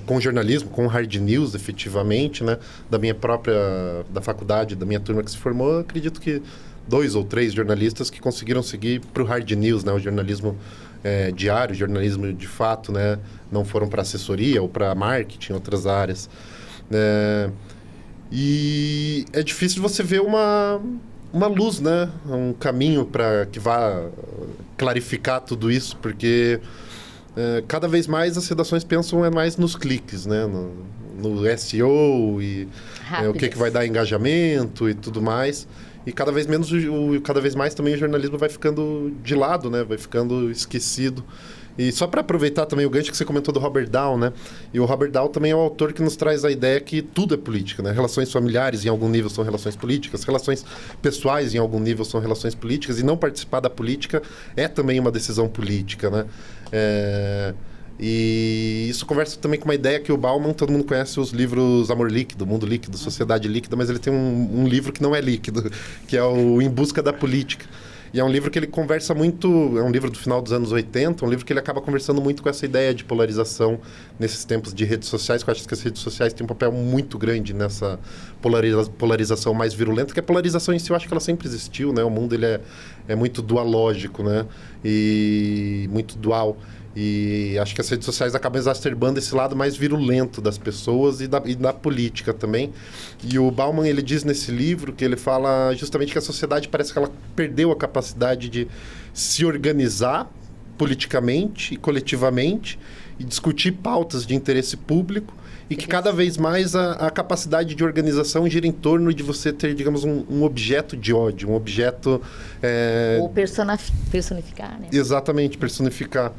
com jornalismo, com hard news, efetivamente, né? Da faculdade, da minha turma que se formou, eu acredito que 2 ou 3 jornalistas que conseguiram seguir para o hard news, né? O jornalismo diário, o jornalismo de fato, né? Não foram para assessoria ou para marketing, outras áreas. E é difícil você ver uma luz, né? Um caminho para que vá clarificar tudo isso, porque cada vez mais as redações pensam mais nos cliques, né? No SEO e o que vai dar engajamento e tudo mais. E cada vez mais também o jornalismo vai ficando de lado, né? Vai ficando esquecido. E só para aproveitar também o gancho que você comentou do Robert Dow, né? E o Robert Dow também é o autor que nos traz a ideia que tudo é política, né? Relações familiares, em algum nível, são relações políticas. Relações pessoais, em algum nível, são relações políticas. E não participar da política é também uma decisão política, né? E isso conversa também com uma ideia que o Bauman, todo mundo conhece os livros Amor Líquido, Mundo Líquido, Sociedade Líquida, mas ele tem um livro que não é líquido, que é o Em Busca da Política. E é um livro que ele conversa muito, é um livro do final dos anos 80, um livro que ele acaba conversando muito com essa ideia de polarização nesses tempos de redes sociais, que eu acho que as redes sociais têm um papel muito grande nessa polarização mais virulenta, que a polarização em si eu acho que ela sempre existiu, né? O mundo ele é muito dualógico, né? E muito dual. E acho que as redes sociais acabam exacerbando esse lado mais virulento das pessoas e da política também. E o Bauman, ele diz nesse livro que ele fala justamente que a sociedade parece que ela perdeu a capacidade de se organizar politicamente e coletivamente e discutir pautas de interesse público e que cada vez mais a capacidade de organização gira em torno de você ter, digamos, um objeto de ódio, um objeto... Ou personificar, né? Exatamente, personificar.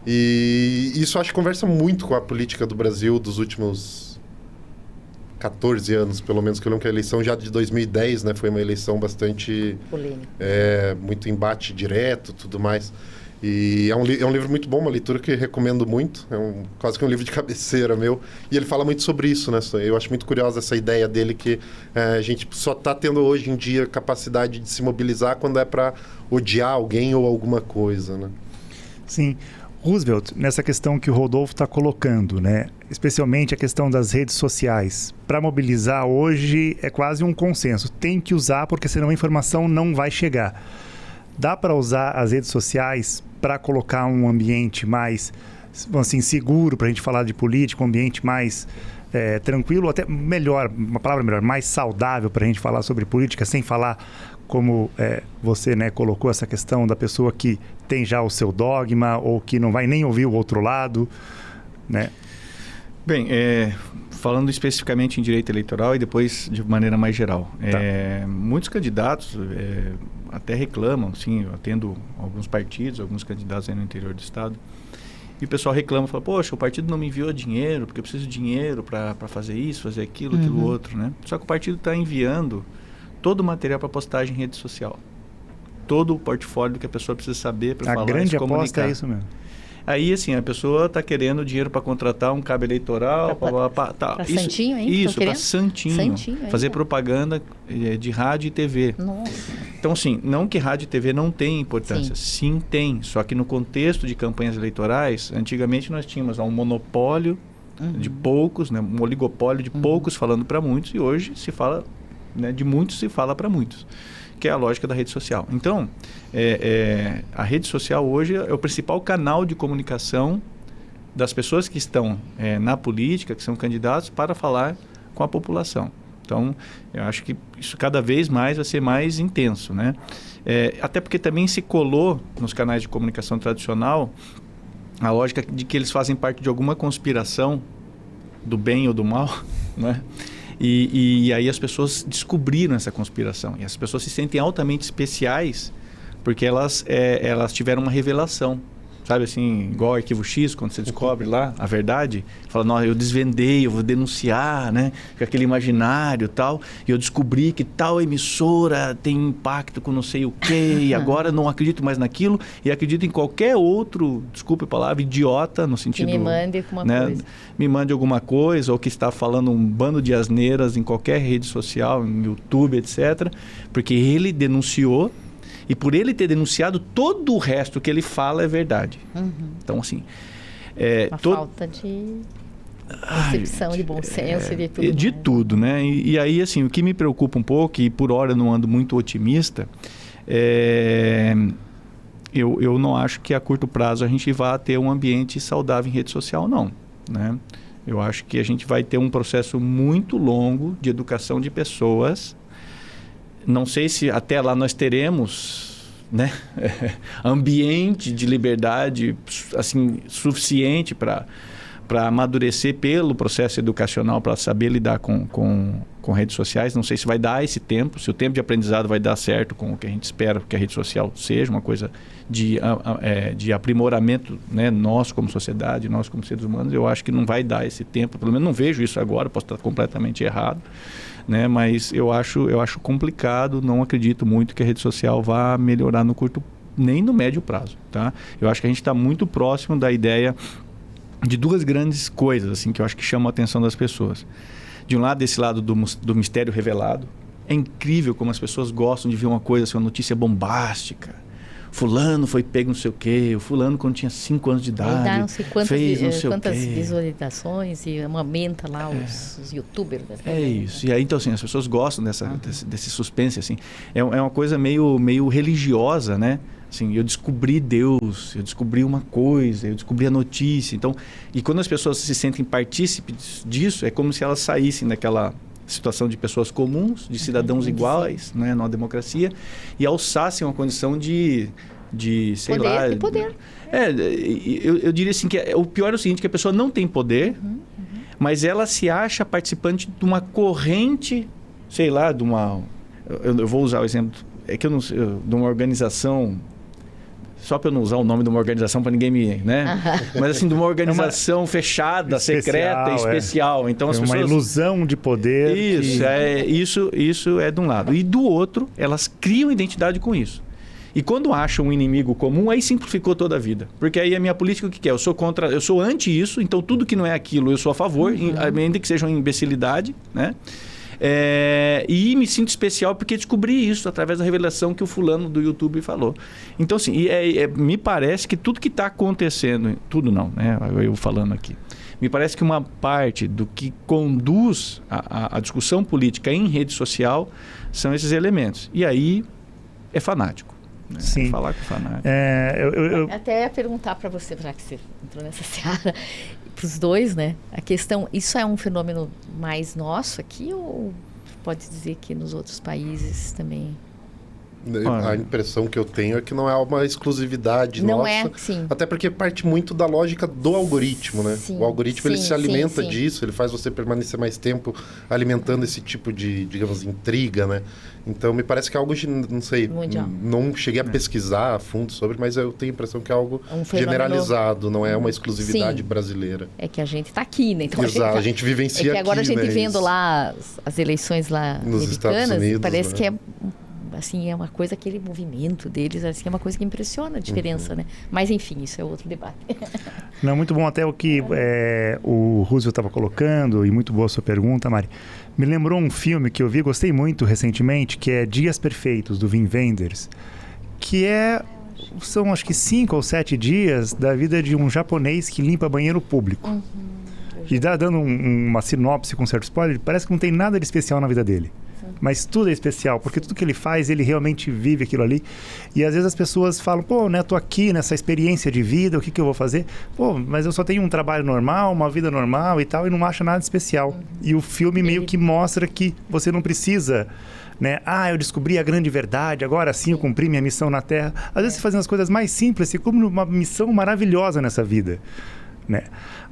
E isso acho que conversa muito com a política do Brasil dos últimos 14 anos, pelo menos, que eu lembro que a eleição já de 2010, né, foi uma eleição bastante... polêmica. Muito embate direto, tudo mais. E é um livro muito bom, uma leitura que recomendo muito. Quase que um livro de cabeceira meu. E ele fala muito sobre isso, né? Eu acho muito curiosa essa ideia dele que a gente só está tendo hoje em dia capacidade de se mobilizar quando é para odiar alguém ou alguma coisa, né? Sim. Roosevelt, nessa questão que o Rodolfo está colocando, né? Especialmente a questão das redes sociais. Para mobilizar hoje é quase um consenso. Tem que usar porque senão a informação não vai chegar. Dá para usar as redes sociais para colocar um ambiente mais assim, seguro para a gente falar de política, um ambiente mais tranquilo, até melhor, uma palavra melhor, mais saudável para a gente falar sobre política, sem falar como você, né, colocou essa questão da pessoa que tem já o seu dogma ou que não vai nem ouvir o outro lado, né? Bem, falando especificamente em direito eleitoral e depois de maneira mais geral, muitos candidatos até reclamam, sim, eu atendo alguns partidos, alguns candidatos aí no interior do estado, e o pessoal reclama, fala, poxa, o partido não me enviou dinheiro, porque eu preciso de dinheiro para fazer isso, fazer aquilo, aquilo outro, né? Só que o partido está enviando todo o material para postagem em rede social. Todo o portfólio que a pessoa precisa saber para falar e se comunicar. A grande aposta é isso mesmo. Aí, assim, a pessoa está querendo dinheiro para contratar um cabo eleitoral. Para Santinho, hein? Isso, para Santinho. Fazer propaganda de rádio e TV. Nossa. Então, assim, não que rádio e TV não tenham importância. Sim, tem. Só que no contexto de campanhas eleitorais, antigamente nós tínhamos um monopólio de poucos, né, um oligopólio de poucos falando para muitos, e hoje se fala... Né, de muitos se fala para muitos, que é a lógica da rede social. Então, a rede social hoje é o principal canal de comunicação das pessoas que estão na política, que são candidatos, para falar com a população. Então, eu acho que isso cada vez mais vai ser mais intenso, né? Até porque também se colou nos canais de comunicação tradicional a lógica de que eles fazem parte de alguma conspiração do bem ou do mal, né? E aí as pessoas descobriram essa conspiração. E as pessoas se sentem altamente especiais porque elas tiveram uma revelação. Sabe assim, igual Arquivo X, quando você descobre lá a verdade, fala, não, eu desvendei, eu vou denunciar, né? Com aquele imaginário e tal, e eu descobri que tal emissora tem impacto com não sei o quê, e agora não acredito mais naquilo, e acredito em qualquer outro, desculpe a palavra, idiota, no sentido... Que me mande alguma coisa. Me mande alguma coisa, ou que está falando um bando de asneiras em qualquer rede social, em YouTube, etc. Porque ele denunciou, e por ele ter denunciado, todo o resto que ele fala é verdade. Então, assim... Uma falta de concepção, de bom senso e de tudo. De tudo, né? E aí, assim, o que me preocupa um pouco, e por hora eu não ando muito otimista, eu não acho que a curto prazo a gente vá ter um ambiente saudável em rede social, não. Né? Eu acho que a gente vai ter um processo muito longo de educação de pessoas. Não sei se até lá nós teremos, né, ambiente de liberdade assim, suficiente para amadurecer pelo processo educacional, para saber lidar com redes sociais. Não sei se vai dar esse tempo, se o tempo de aprendizado vai dar certo com o que a gente espera que a rede social seja, uma coisa de aprimoramento, né, nós como sociedade, nós como seres humanos. Eu acho que não vai dar esse tempo, pelo menos não vejo isso agora, posso estar completamente errado. Né? Mas eu acho complicado, não acredito muito que a rede social vá melhorar no curto, nem no médio prazo. Tá? Eu acho que a gente está muito próximo da ideia de duas grandes coisas assim, que eu acho que chamam a atenção das pessoas. De um lado, desse lado do mistério revelado. É incrível como as pessoas gostam de ver uma coisa, assim, uma notícia bombástica. Fulano foi pego não sei o quê, o fulano quando tinha 5 anos de idade, não sei quantas, fez não sei quantas o quê. Visualizações e aumenta lá os youtubers. Isso. E aí, então, assim, as pessoas gostam desse suspense, assim. É uma coisa meio religiosa, né? Assim, eu descobri Deus, eu descobri uma coisa, eu descobri a notícia. Então, e quando as pessoas se sentem partícipes disso, é como se elas saíssem daquela situação de pessoas comuns, de cidadãos iguais, né, numa democracia, e alçassem uma condição de sei poder, lá... De poder. Eu diria assim que o pior é o seguinte, que a pessoa não tem poder, mas ela se acha participante de uma corrente, sei lá, de uma... Eu vou usar o exemplo, que eu não sei, de uma organização... Só para eu não usar o nome de uma organização para ninguém me... Né? Mas assim, de uma organização fechada, secreta, especial. Então, as pessoas... uma ilusão de poder. Isso é de um lado. E do outro, elas criam identidade com isso. E quando acham um inimigo comum, aí simplificou toda a vida. Porque aí a minha política, o que é? Eu sou anti isso, então tudo que não é aquilo eu sou a favor, ainda que seja uma imbecilidade, né? E me sinto especial porque descobri isso através da revelação que o fulano do YouTube falou. Então, assim, me parece que tudo que está acontecendo, tudo não, né? Eu falando aqui, me parece que uma parte do que conduz a discussão política em rede social são esses elementos. E aí é fanático. Né? Sim. Falar com fanático. Eu até ia perguntar para você, já que você entrou nessa seara, para os dois, né? A questão, isso é um fenômeno mais nosso aqui ou pode dizer que nos outros países também? A impressão que eu tenho é que não é uma exclusividade não nossa. É, sim. Até porque parte muito da lógica do algoritmo, né? Sim, o algoritmo ele se alimenta disso, ele faz você permanecer mais tempo alimentando esse tipo de, digamos, intriga, né? Então, me parece que é algo, não sei, não cheguei a pesquisar a fundo sobre, mas eu tenho a impressão que é algo generalizado, não é uma exclusividade brasileira. É que a gente está aqui, né? Então, exato, a gente vivencia aqui, é que agora aqui, a gente né? vendo lá as eleições lá nos americanas, Estados Unidos, parece, né? que é... Assim, é uma coisa, aquele movimento deles, assim, é uma coisa que impressiona a diferença, né? Mas, enfim, isso é outro debate. Não, muito bom até o que o Roosevelt estava colocando, e muito boa a sua pergunta, Mari. Me lembrou um filme que eu vi, gostei muito recentemente, que é Dias Perfeitos, do Wim Wenders, que são acho que 5 ou 7 dias da vida de um japonês que limpa banheiro público. E dando uma sinopse com certo spoiler, parece que não tem nada de especial na vida dele. Mas tudo é especial, porque tudo que ele faz, ele realmente vive aquilo ali. E às vezes as pessoas falam, pô, né, tô aqui nessa experiência de vida, o que eu vou fazer? Pô, mas eu só tenho um trabalho normal, uma vida normal e tal, e não acho nada especial. E o filme meio que mostra que você não precisa, né? Eu descobri a grande verdade, agora sim eu cumpri minha missão na Terra. Às vezes você fazendo as coisas mais simples, você cumpre uma missão maravilhosa nessa vida. Né?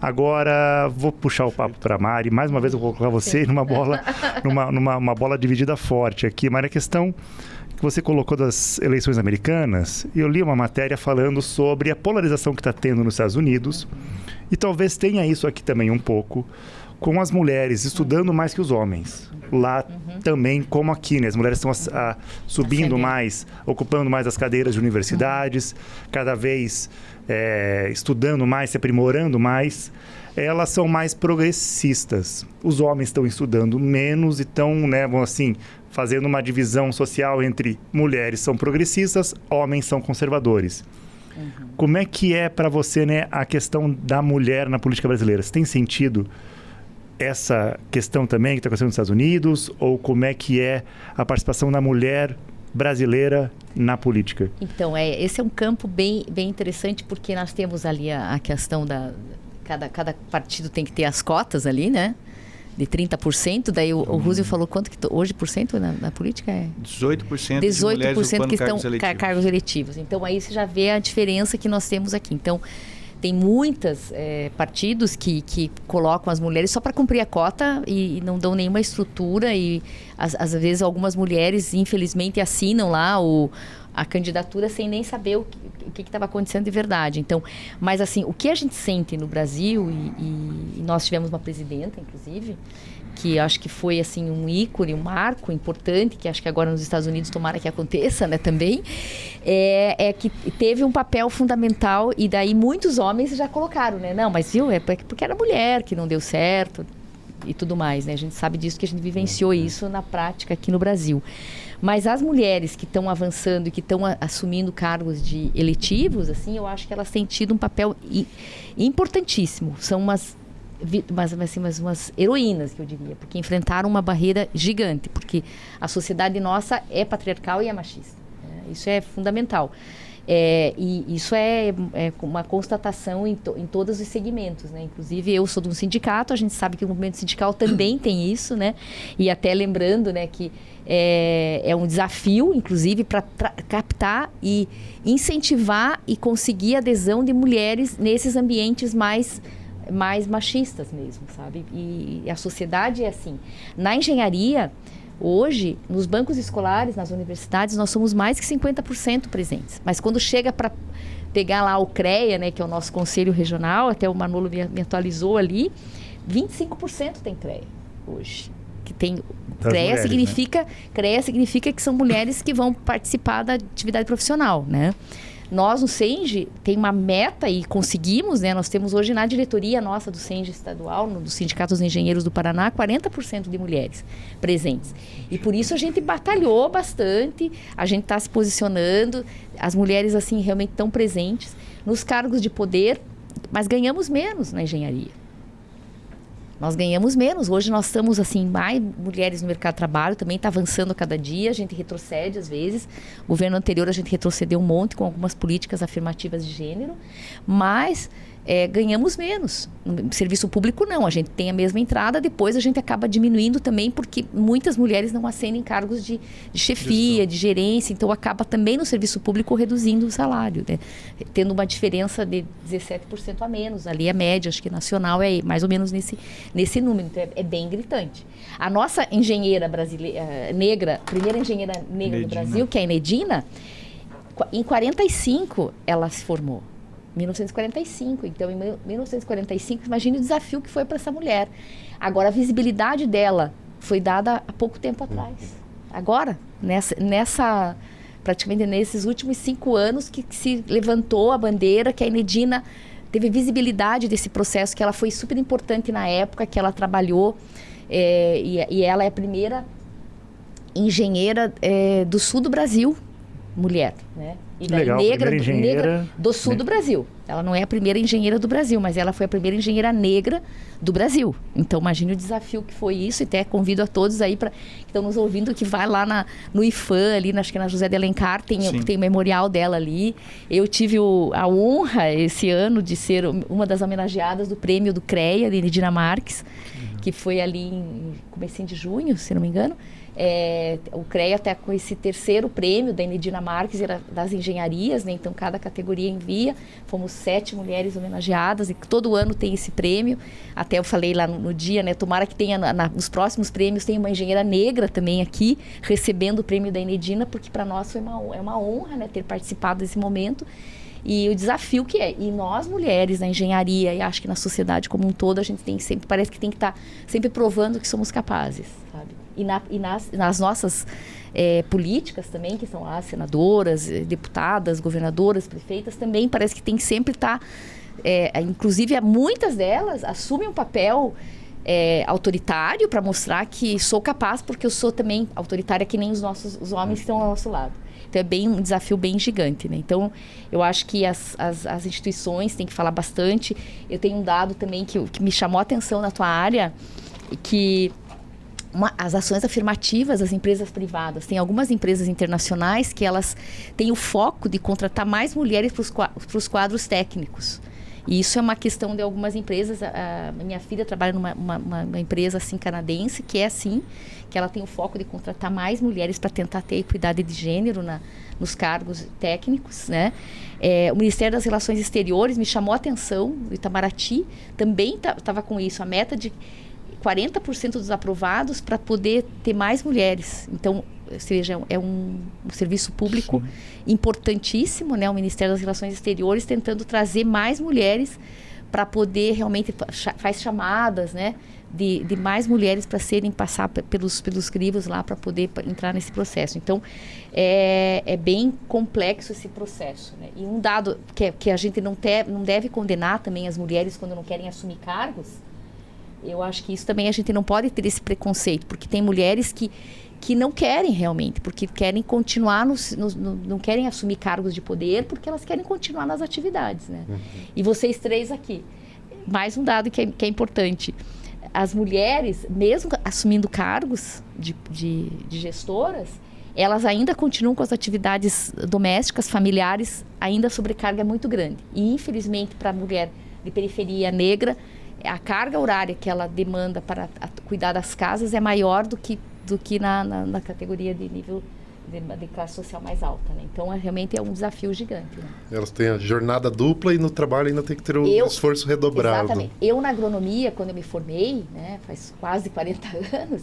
Agora vou puxar o papo para a Mari. Mais uma vez eu vou colocar você numa bola dividida forte aqui. Mas a questão que você colocou das eleições americanas, e eu li uma matéria falando sobre a polarização que está tendo nos Estados Unidos, e talvez tenha isso aqui também um pouco, com as mulheres estudando mais que os homens. Lá também, como aqui, né? As mulheres estão subindo mais, ocupando mais as cadeiras de universidades, cada vez estudando mais, se aprimorando mais. Elas são mais progressistas. Os homens estão estudando menos e estão, né, assim, fazendo uma divisão social entre mulheres são progressistas, homens são conservadores. Como é que é para você, né, a questão da mulher na política brasileira? Você tem sentido essa questão também que está acontecendo nos Estados Unidos? Ou como é que é a participação da mulher brasileira na política? Então, esse é um campo bem interessante, porque nós temos ali a questão da... Cada partido tem que ter as cotas ali, né? De 30%. Daí o Roosevelt falou quanto que hoje por cento na política é? 18% 18% que estão cargos eletivos. Então, aí você já vê a diferença que nós temos aqui. Então, tem muitos partidos que colocam as mulheres só para cumprir a cota e não dão nenhuma estrutura. E, às vezes, algumas mulheres, infelizmente, assinam lá a candidatura sem nem saber o que estava acontecendo de verdade. Então, mas assim, o que a gente sente no Brasil, e nós tivemos uma presidenta, inclusive, que acho que foi assim um ícone, um marco importante, que acho que agora nos Estados Unidos tomara que aconteça, né, também, é que teve um papel fundamental, e daí muitos homens já colocaram, né, não, mas viu, é porque era mulher que não deu certo e tudo mais, né, a gente sabe disso, que a gente vivenciou isso na prática aqui no Brasil. Mas as mulheres que estão avançando e que estão assumindo cargos de eletivos, assim, eu acho que elas têm tido um papel importantíssimo. São umas heroínas, que eu diria, porque enfrentaram uma barreira gigante, porque a sociedade nossa é patriarcal e é machista. Né? Isso é fundamental. E isso é uma constatação em todos os segmentos, né? Inclusive, eu sou de um sindicato, a gente sabe que o movimento sindical também tem isso, né? E até lembrando, né, que é um desafio, inclusive, para captar e incentivar e conseguir adesão de mulheres nesses ambientes mais machistas mesmo, sabe? E a sociedade é assim. Na engenharia, hoje, nos bancos escolares, nas universidades, nós somos mais que 50% presentes. Mas quando chega para pegar lá o CREA, né, que é o nosso conselho regional, até o Manolo me atualizou ali, 25% tem CREA hoje. Que tem CREA, significa, né? CREA significa que são mulheres que vão participar da atividade profissional, né? Nós, no SENGE, tem uma meta e conseguimos, né? Nós temos hoje na diretoria nossa do SENGE estadual, do Sindicato dos Engenheiros do Paraná, 40% de mulheres presentes. E por isso a gente batalhou bastante, a gente está se posicionando, as mulheres, assim, realmente estão presentes nos cargos de poder, mas ganhamos menos na engenharia. Nós ganhamos menos. Hoje nós estamos, assim, mais mulheres no mercado de trabalho, também está avançando a cada dia, a gente retrocede às vezes. O governo anterior a gente retrocedeu um monte com algumas políticas afirmativas de gênero, mas ganhamos menos. No serviço público não, a gente tem a mesma entrada, depois a gente acaba diminuindo também, porque muitas mulheres não ascendem cargos de chefia, de gerência, então acaba também no serviço público reduzindo o salário, né? Tendo uma diferença de 17% a menos, ali a média, acho que nacional é mais ou menos nesse número, então é bem gritante. A nossa engenheira brasileira, negra, primeira engenheira negra do Brasil, que é a Enedina, em 45 ela se formou. 1945, então em 1945, imagine o desafio que foi para essa mulher. Agora, a visibilidade dela foi dada há pouco tempo atrás. Agora, praticamente nesses últimos 5 anos que se levantou a bandeira, que a Enedina teve visibilidade desse processo, que ela foi super importante na época, que ela trabalhou, e ela é a primeira engenheira do sul do Brasil, mulher, né? E daí negra do sul do Brasil. Ela não é a primeira engenheira do Brasil, mas ela foi a primeira engenheira negra do Brasil. Então, imagine o desafio que foi isso, e até convido a todos aí que estão nos ouvindo, que vai lá no IFAM, ali, acho que na José de Alencar, tem o memorial dela ali. Eu tive a honra esse ano de ser uma das homenageadas do prêmio do CREA, de Enedina Marques, que foi ali em comecinho de junho, se não me engano. O CREA até com esse terceiro prêmio da Enedina Marques, era das engenharias, né? Então cada categoria envia, fomos 7 mulheres homenageadas e todo ano tem esse prêmio. Até eu falei lá no dia, né? Tomara que tenha nos próximos prêmios, tem uma engenheira negra também aqui recebendo o prêmio da Enedina, porque para nós foi uma honra, né? Ter participado desse momento. E o desafio que é, e nós mulheres na engenharia, e acho que na sociedade como um todo, a gente tem sempre, parece que tem que estar sempre provando que somos capazes, sabe? E nas nossas políticas também, que são as senadoras, deputadas, governadoras, prefeitas, também parece que tem que sempre estar, inclusive muitas delas assumem um papel autoritário para mostrar que sou capaz, porque eu sou também autoritária que nem os homens que estão ao nosso lado. Então é um desafio bem gigante, né? Então eu acho que as instituições têm que falar bastante. Eu tenho um dado também que me chamou a atenção na tua área, que as ações afirmativas das empresas privadas. Tem algumas empresas internacionais que elas têm o foco de contratar mais mulheres para os quadros técnicos. E isso é uma questão de algumas empresas. A minha filha trabalha numa empresa assim, canadense, que é assim, que ela tem o foco de contratar mais mulheres para tentar ter equidade de gênero nos cargos técnicos, né? O Ministério das Relações Exteriores me chamou a atenção, o Itamaraty também estava com isso, a meta de 40% dos aprovados para poder ter mais mulheres. Então, ou seja, é um serviço público importantíssimo, né? O Ministério das Relações Exteriores tentando trazer mais mulheres para poder realmente faz chamadas, né? De mais mulheres para passar pelos crivos lá para poder entrar nesse processo. Então, é bem complexo esse processo, né? E um dado que a gente não deve condenar também as mulheres quando não querem assumir cargos. Eu acho que isso também a gente não pode ter esse preconceito, porque tem mulheres que não querem realmente, porque querem continuar, não querem assumir cargos de poder, porque elas querem continuar nas atividades, né? Uhum. E vocês três aqui, mais um dado que é importante, as mulheres, mesmo assumindo cargos de gestoras, elas ainda continuam com as atividades domésticas, familiares, ainda a sobrecarga é muito grande. E infelizmente para a mulher de periferia negra, a carga horária que ela demanda para cuidar das casas é maior do que na categoria de nível de classe social mais alta, né? Então, realmente é um desafio gigante, né? Elas têm a jornada dupla e no trabalho ainda tem que ter o esforço redobrado. Exatamente. Eu, na agronomia, quando eu me formei, né, faz quase 40 anos,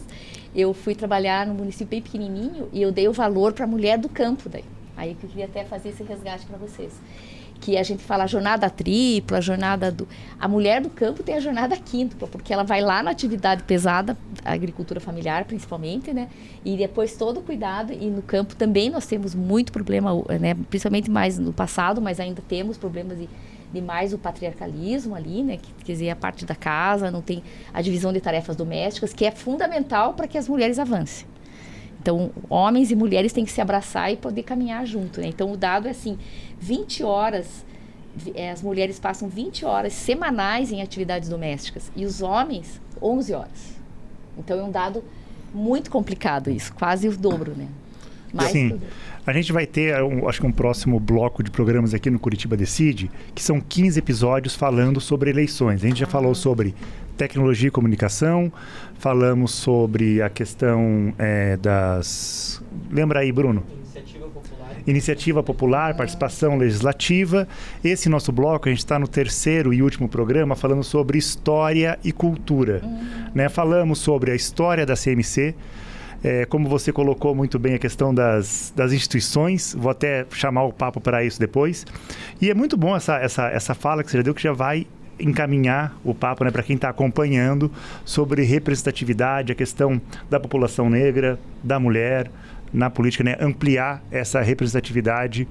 eu fui trabalhar num município bem pequenininho e eu dei o valor para a mulher do campo daí. Aí que eu queria até fazer esse resgate para vocês. Que a gente fala a jornada tripla, a mulher do campo tem a jornada quíntupla, porque ela vai lá na atividade pesada, a agricultura familiar principalmente, né? E depois todo o cuidado, e no campo também nós temos muito problema, né? Principalmente mais no passado, mas ainda temos problemas de mais o patriarcalismo ali, né? Quer dizer, a parte da casa, não tem a divisão de tarefas domésticas, que é fundamental para que as mulheres avancem. Então, homens e mulheres têm que se abraçar e poder caminhar junto, né? Então, o dado é assim, 20 horas, as mulheres passam 20 horas semanais em atividades domésticas e os homens, 11 horas. Então, é um dado muito complicado isso, quase o dobro, né? Sim, a gente vai ter, acho que um próximo bloco de programas aqui no Curitiba Decide, que são 15 episódios falando sobre eleições. A gente já falou sobre tecnologia e comunicação, falamos sobre a questão das... Lembra aí, Bruno? Iniciativa Popular, participação legislativa. Esse nosso bloco, a gente está no terceiro e último programa falando sobre história e cultura. Né? Falamos sobre a história da CMC, como você colocou muito bem a questão das instituições, vou até chamar o papo para isso depois. E é muito bom essa fala que você já deu, que já vai encaminhar o papo, né, para quem está acompanhando sobre representatividade, a questão da população negra, da mulher na política, né, ampliar essa representatividade,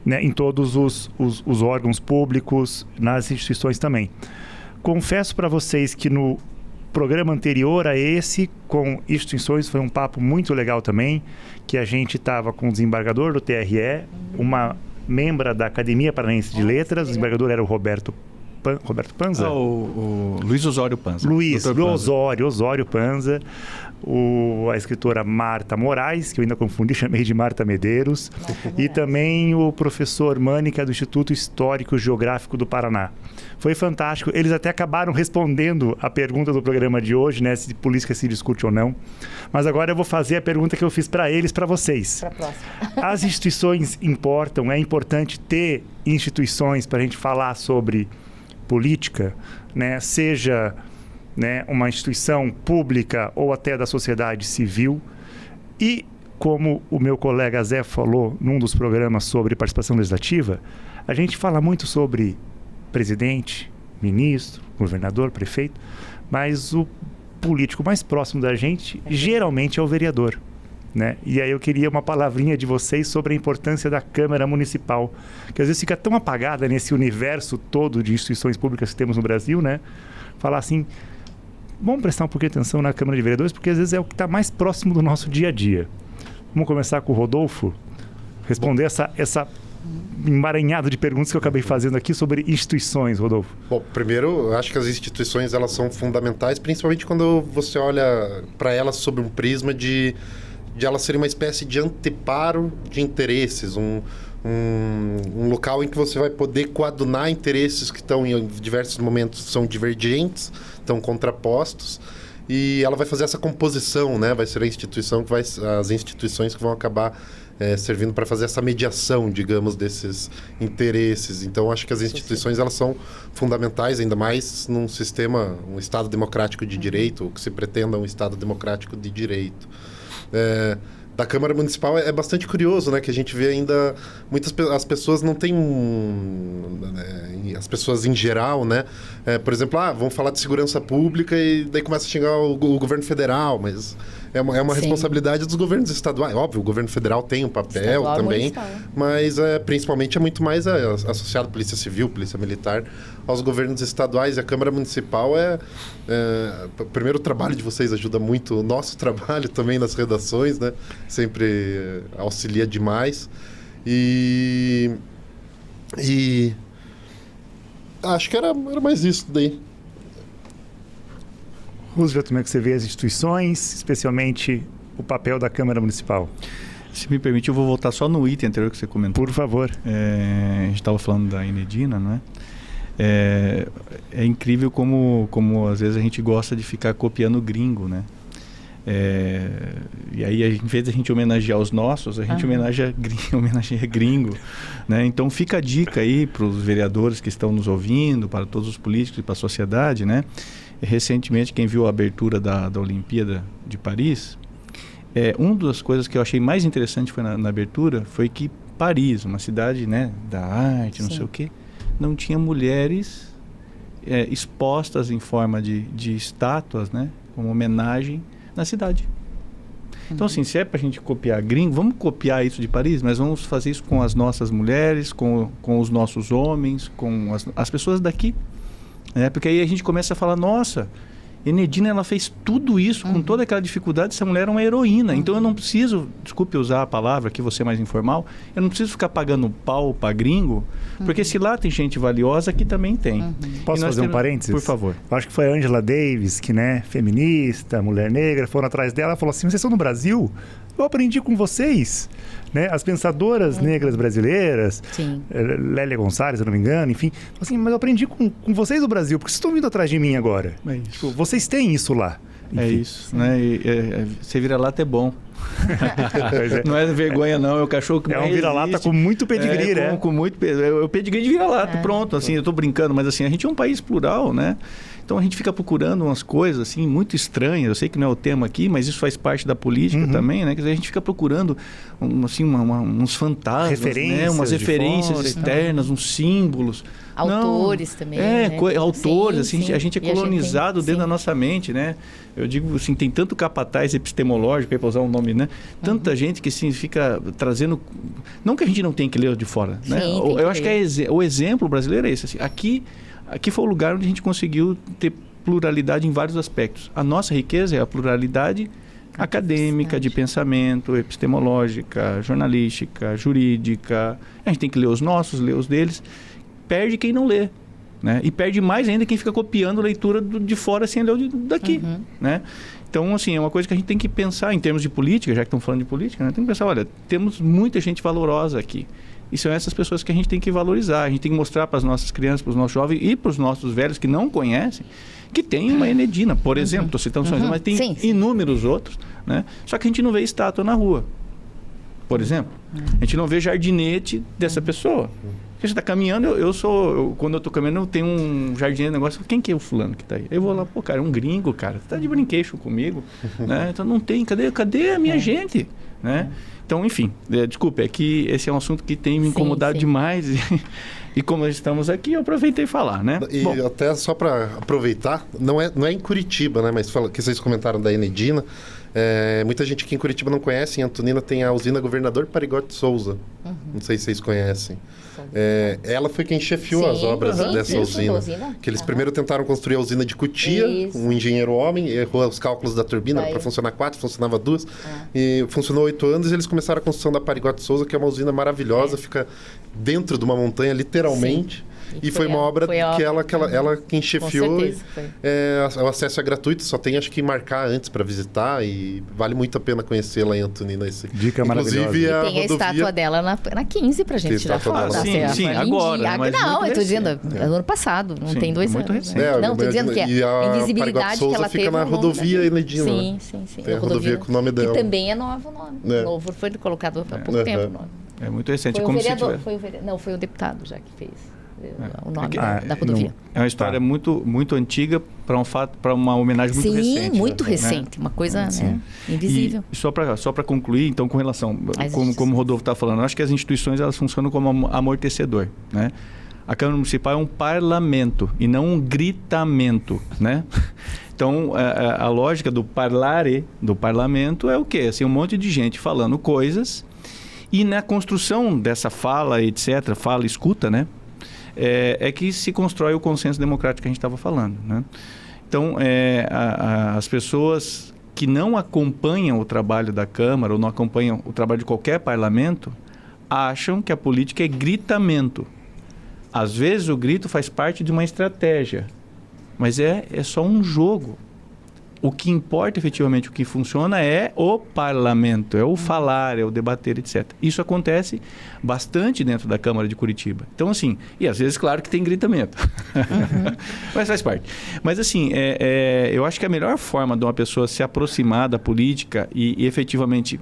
né, em todos os órgãos públicos, nas instituições também. Confesso para vocês que no programa anterior a esse, com instituições, foi um papo muito legal também, que a gente estava com o desembargador do TRE, uma membra da Academia Paranaense de Letras, o desembargador era o Roberto Roberto Panza? O Luiz Osório Panza. Osório Panza. A escritora Marta Moraes, que eu ainda confundi, chamei de Marta Medeiros. E também o professor Mânica, do Instituto Histórico Geográfico do Paraná. Foi fantástico. Eles até acabaram respondendo a pergunta do programa de hoje, né? Se política se discute ou não. Mas agora eu vou fazer a pergunta que eu fiz para eles, para vocês. Para a próxima. As instituições importam? É importante ter instituições para a gente falar sobre política, né? Seja, né, uma instituição pública ou até da sociedade civil. E, como o meu colega Zé falou num dos programas sobre participação legislativa, a gente fala muito sobre presidente, ministro, governador, prefeito, mas o político mais próximo da gente geralmente é o vereador, né? E aí eu queria uma palavrinha de vocês sobre a importância da Câmara Municipal, que às vezes fica tão apagada nesse universo todo de instituições públicas que temos no Brasil, né? Falar assim, vamos prestar um pouquinho de atenção na Câmara de Vereadores, porque às vezes é o que está mais próximo do nosso dia a dia. Vamos começar com o Rodolfo, responder essa emaranhado de perguntas que eu acabei fazendo aqui sobre instituições, Rodolfo. Bom, primeiro, eu acho que as instituições elas são fundamentais, principalmente quando você olha para elas sob um prisma de elas serem uma espécie de anteparo de interesses, um local em que você vai poder coadunar interesses que estão em diversos momentos são divergentes, estão contrapostos, e ela vai fazer essa composição, né? Vai ser as instituições que vão acabar servindo para fazer essa mediação, digamos, desses interesses. Então, acho que as instituições elas são fundamentais, ainda mais num sistema, um Estado democrático de direito, ou que se pretenda um Estado democrático de direito. Da Câmara Municipal é bastante curioso, né? Que a gente vê ainda as pessoas não têm as pessoas em geral, né? Por exemplo, vamos falar de segurança pública e daí começa a xingar o governo federal, mas é uma responsabilidade dos governos estaduais. Óbvio, o governo federal tem um papel também, mas principalmente é muito mais associado à Polícia Civil, Polícia Militar, aos governos estaduais. E a Câmara Municipal primeiro, o trabalho de vocês ajuda muito, o nosso trabalho também nas redações, né? Sempre auxilia demais. E acho que era mais isso daí. Roosevelt, como é que você vê as instituições, especialmente o papel da Câmara Municipal? Se me permite, eu vou voltar só no item anterior que você comentou. Por favor. A gente estava falando da Enedina, não é? É incrível como às vezes a gente gosta de ficar copiando gringo, né? E aí, em vez de a gente homenagear os nossos, a gente homenageia gringo, né? Então fica a dica aí para os vereadores que estão nos ouvindo, para todos os políticos e para a sociedade, né? Recentemente, quem viu a abertura da Olimpíada de Paris, uma das coisas que eu achei mais interessante foi na abertura, foi que Paris, uma cidade, né, da arte, não sei o quê, não tinha mulheres expostas em forma de estátuas, né, como homenagem na cidade. Então, assim, se é pra gente copiar gringo, vamos copiar isso de Paris, mas vamos fazer isso com as nossas mulheres, com os nossos homens, com as pessoas daqui. Porque aí a gente começa a falar, nossa, Enedina, ela fez tudo isso com toda aquela dificuldade, essa mulher é uma heroína. Então eu não preciso, desculpe usar a palavra aqui, você mais informal, eu não preciso ficar pagando pau para gringo, porque se lá tem gente valiosa, aqui também tem. Posso fazer um parênteses? Por favor. Eu acho que foi a Angela Davis, que, né, feminista, mulher negra, foram atrás dela e falou assim, vocês estão no Brasil? Eu aprendi com vocês, né? As pensadoras negras brasileiras, Lélia Gonçalves, se eu não me engano, enfim, assim, mas eu aprendi com vocês do Brasil, porque vocês estão vindo atrás de mim agora. Tipo, vocês têm isso lá. Enfim. É isso, né? Você vira-lata é bom. Não é vergonha, não, é o cachorro que um vira-lata com muito pedigree, né? Com muito o pedigree de vira-lata, pronto, assim, eu tô brincando, mas assim, a gente é um país plural, né? Então a gente fica procurando umas coisas assim muito estranhas. Eu sei que não é o tema aqui, mas isso faz parte da política também, né? Quer dizer, a gente fica procurando uns fantasmas, né? Umas referências externas, uns símbolos. Autores também. Né? Autores, assim, a gente é colonizado dentro da nossa mente, né? Eu digo assim, tem tanto capataz epistemológico, para usar um nome, né? Tanta gente que assim, fica trazendo. Não que a gente não tenha que ler de fora, né? Eu acho que o exemplo brasileiro é esse. Assim, Aqui foi o lugar onde a gente conseguiu ter pluralidade em vários aspectos. A nossa riqueza é a pluralidade acadêmica, de pensamento, epistemológica, jornalística, jurídica. A gente tem que ler os nossos, ler os deles. Perde quem não lê. né? E perde mais ainda quem fica copiando leitura de fora sem ler daqui, né? Então, assim, é uma coisa que a gente tem que pensar em termos de política, já que estão falando de política, né? Tem que pensar, olha, temos muita gente valorosa aqui. E são essas pessoas que a gente tem que valorizar. A gente tem que mostrar para as nossas crianças, para os nossos jovens e para os nossos velhos que não conhecem, que tem uma Enedina, por exemplo. Estou citando só exemplo, mas tem inúmeros outros, né? Só que a gente não vê estátua na rua, por exemplo. A gente não vê jardinete dessa pessoa. Porque você está caminhando, quando eu estou caminhando, eu tenho um jardineiro, negócio, quem que é o fulano que está aí? Eu vou lá, pô, cara, é um gringo, cara, você está de brinquedo comigo, né? Então não tem, cadê a minha gente, né? Então, enfim, desculpa, é que esse é um assunto que tem me incomodado demais e como estamos aqui, eu aproveitei falar, né? E bom, até só para aproveitar, não é em Curitiba, né? Mas que vocês comentaram da Enedina, muita gente aqui em Curitiba não conhece, em Antonina tem a usina Governador Parigotti Souza, não sei se vocês conhecem. Ela foi quem chefiou as obras dessa usina. Que eles primeiro tentaram construir a usina de Cotia, um engenheiro homem, errou os cálculos da turbina para funcionar 4, funcionava 2. E funcionou 8 anos e eles começaram a construção da Parigotti Souza, que é uma usina maravilhosa, fica dentro de uma montanha, literalmente. E foi uma obra que ela quem chefiou. O acesso é gratuito, só tem acho que marcar antes para visitar e vale muito a pena conhecê-la em Antonina. Dica maravilhosa. Inclusive, e tem a estátua dela na 15 pra gente tirar foto. Sim, agora. Não, eu tô dizendo, ano passado, não tem 2 anos. Não, tô dizendo que a invisibilidade que ela teve. Fica na rodovia Enedina. Sim. Tem a rodovia com o nome dela. Que também é novo o nome. Novo, foi colocado há pouco tempo o nome. É muito recente. Foi o vereador, não, foi o deputado já que fez o nome da rodovia. É uma história muito, muito antiga para uma homenagem muito recente. Sim, muito recente. Uma coisa invisível. E só para concluir, então, com relação, como o Rodolfo está falando, eu acho que as instituições elas funcionam como amortecedor, né? A Câmara Municipal é um parlamento e não um gritamento, né? Então, a lógica do parlare, do parlamento, é o quê? Assim, um monte de gente falando coisas e na construção dessa fala, etc., fala e escuta, né? É que se constrói o consenso democrático que a gente estava falando, né? Então, as pessoas que não acompanham o trabalho da Câmara ou não acompanham o trabalho de qualquer parlamento acham que a política é gritamento. Às vezes o grito faz parte de uma estratégia, mas é só um jogo. O que importa efetivamente, o que funciona é o parlamento, é o falar, é o debater, etc. Isso acontece bastante dentro da Câmara de Curitiba. Então, assim, e às vezes, claro que tem gritamento, mas faz parte. Mas, assim, eu acho que a melhor forma de uma pessoa se aproximar da política e efetivamente